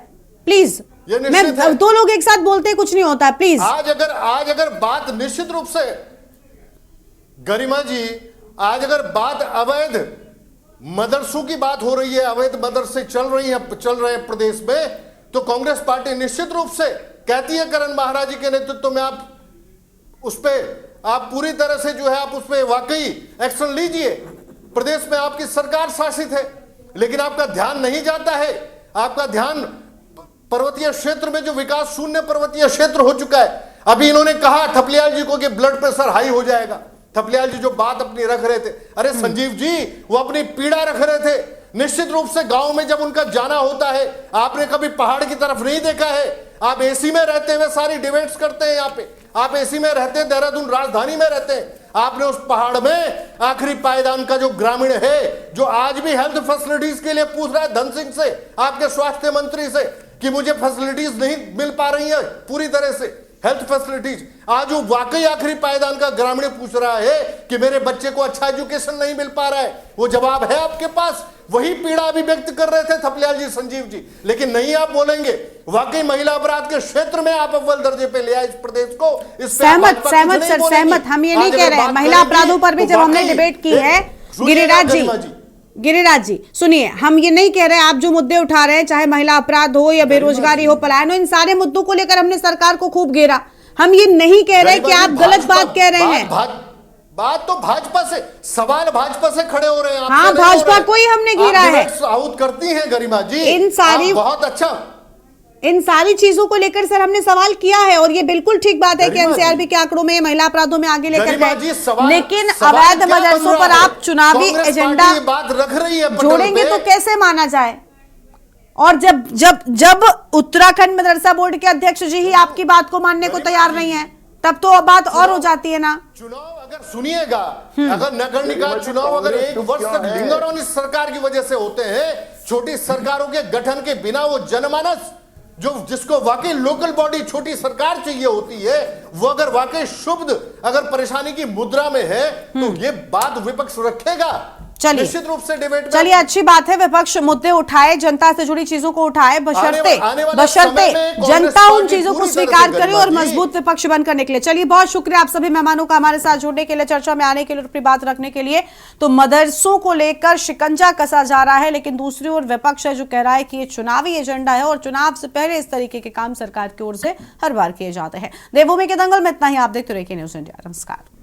Speaker 1: प्लीज। मैं 2 लोग एक साथ बोलते कुछ नहीं होता है प्लीज।
Speaker 8: आज अगर बात निश्चित रूप से गरिमा जी, आज अगर बात अवैध मदरसों की बात हो रही है, अवैध मदरसे चल रहे हैं प्रदेश में, तो कांग्रेस पार्टी निश्चित रूप से कहती है करण महाराज जी के नेतृत्व में आप उस पे आप पूरी तरह से जो है आप उस पे वाकई एक्शन लीजिए। प्रदेश में आपकी सरकार शासित है, लेकिन आपका ध्यान नहीं जाता है। आपका ध्यान पर्वतीय क्षेत्र में जो विकास शून्य पर्वतीय क्षेत्र हो चुका है। अभी इन्होंने कहा थपलियाल जी को कि ब्लड प्रेशर हाई हो जाएगा। थपलियाल जी जो बात अपनी रख रहे थे, अरे संजीव जी वो अपनी पीड़ा रख रहे थे। निश्चित रूप से गांव में जब उनका जाना होता है, आपने कभी पहाड़ की तरफ नहीं देखा है। आप एसी में रहते हुए सारी डिबेट्स करते हैं यहाँ पे। आप एसी में रहते हैं, देहरादून राजधानी में रहते हैं। आपने उस पहाड़ में आखिरी पायदान का जो ग्रामीण है, जो आज भी हेल्थ फैसिलिटीज के लिए पूछ रहा है धन सिंह से, आपके स्वास्थ्य मंत्री से, कि मुझे फैसिलिटीज नहीं मिल पा रही है पूरी तरह से हेल्थ फैसिलिटीज। आज वो वाकई आखिरी पायदान का ग्रामीण पूछ रहा है कि मेरे बच्चे को अच्छा एजुकेशन नहीं मिल पा रहा है। वो जवाब है आपके पास। वही पीड़ा अभी व्यक्त कर रहे थे थपलियाल जी, संजीव जी, लेकिन नहीं आप बोलेंगे। वाकई महिला अपराध के क्षेत्र में आप अव्वल दर्जे पे ले आए इस प्रदेश को।
Speaker 1: सहमत सहमत हम ये नहीं कह रहे हैं। महिला अपराधों पर भी जब हमने डिबेट की है, गिरिराज जी सुनिए, हम ये नहीं कह रहे हैं, आप जो मुद्दे उठा रहे हैं, चाहे महिला अपराध हो या बेरोजगारी हो, पलायन हो, इन सारे मुद्दों को लेकर हमने सरकार को खूब घेरा। हम ये नहीं कह रहे कि आप गलत बात कह रहे हैं।
Speaker 8: बात तो भाजपा से, सवाल भाजपा से खड़े हो रहे हैं।
Speaker 1: हाँ भाजपा को ही हमने घेरा है।
Speaker 8: आउट करती हैं गरिमा जी,
Speaker 1: इन सारी बहुत अच्छा इन सारी चीजों को लेकर सर हमने सवाल किया है, और ये बिल्कुल ठीक बात है कि एनसीआरबी के आंकड़ों में महिला अपराधों में आगे लेकर गए, लेकिन अवैध मदरसों पर आप चुनावी एजेंडा
Speaker 8: बात रख रही है,
Speaker 1: जोड़ेंगे तो कैसे माना जाए? और जब उत्तराखंड मदरसा बोर्ड के अध्यक्ष जी ही आपकी बात को मानने को तैयार नहीं है, तब तो बात और हो जाती है ना।
Speaker 8: चुनाव अगर सुनिएगा, अगर नगर निकाय चुनाव अगर 1 वर्ष तक लिंगरों इस सरकार की वजह से होते हैं, छोटी सरकारों के गठन के बिना वो जनमानस जिसको वाकई लोकल बॉडी छोटी सरकार चाहिए होती है, वो अगर वाकई शुद्ध अगर परेशानी की मुद्रा में है तो ये बात विपक्ष रखेगा।
Speaker 1: चलिए
Speaker 8: निश्चित रूप से डिबेट में।
Speaker 1: चलिए, अच्छी बात है विपक्ष मुद्दे उठाए, जनता से जुड़ी चीजों को उठाए, बशर्ते जनता उन चीजों को स्वीकार करे और मजबूत विपक्ष बनकर निकले। चलिए, बहुत शुक्रिया आप सभी मेहमानों का हमारे साथ जुड़ने के लिए, चर्चा में आने के लिए, अपनी बात रखने के लिए। तो मदरसों को लेकर शिकंजा कसा जा रहा है, लेकिन दूसरी ओर विपक्ष है जो कह रहा है कि ये चुनावी एजेंडा है और चुनाव से पहले इस तरीके के काम सरकार की ओर से हर बार किए जाते हैं। देवभूमि के दंगल में इतना ही। आप देखते रहिए न्यूज़ इंडिया। नमस्कार।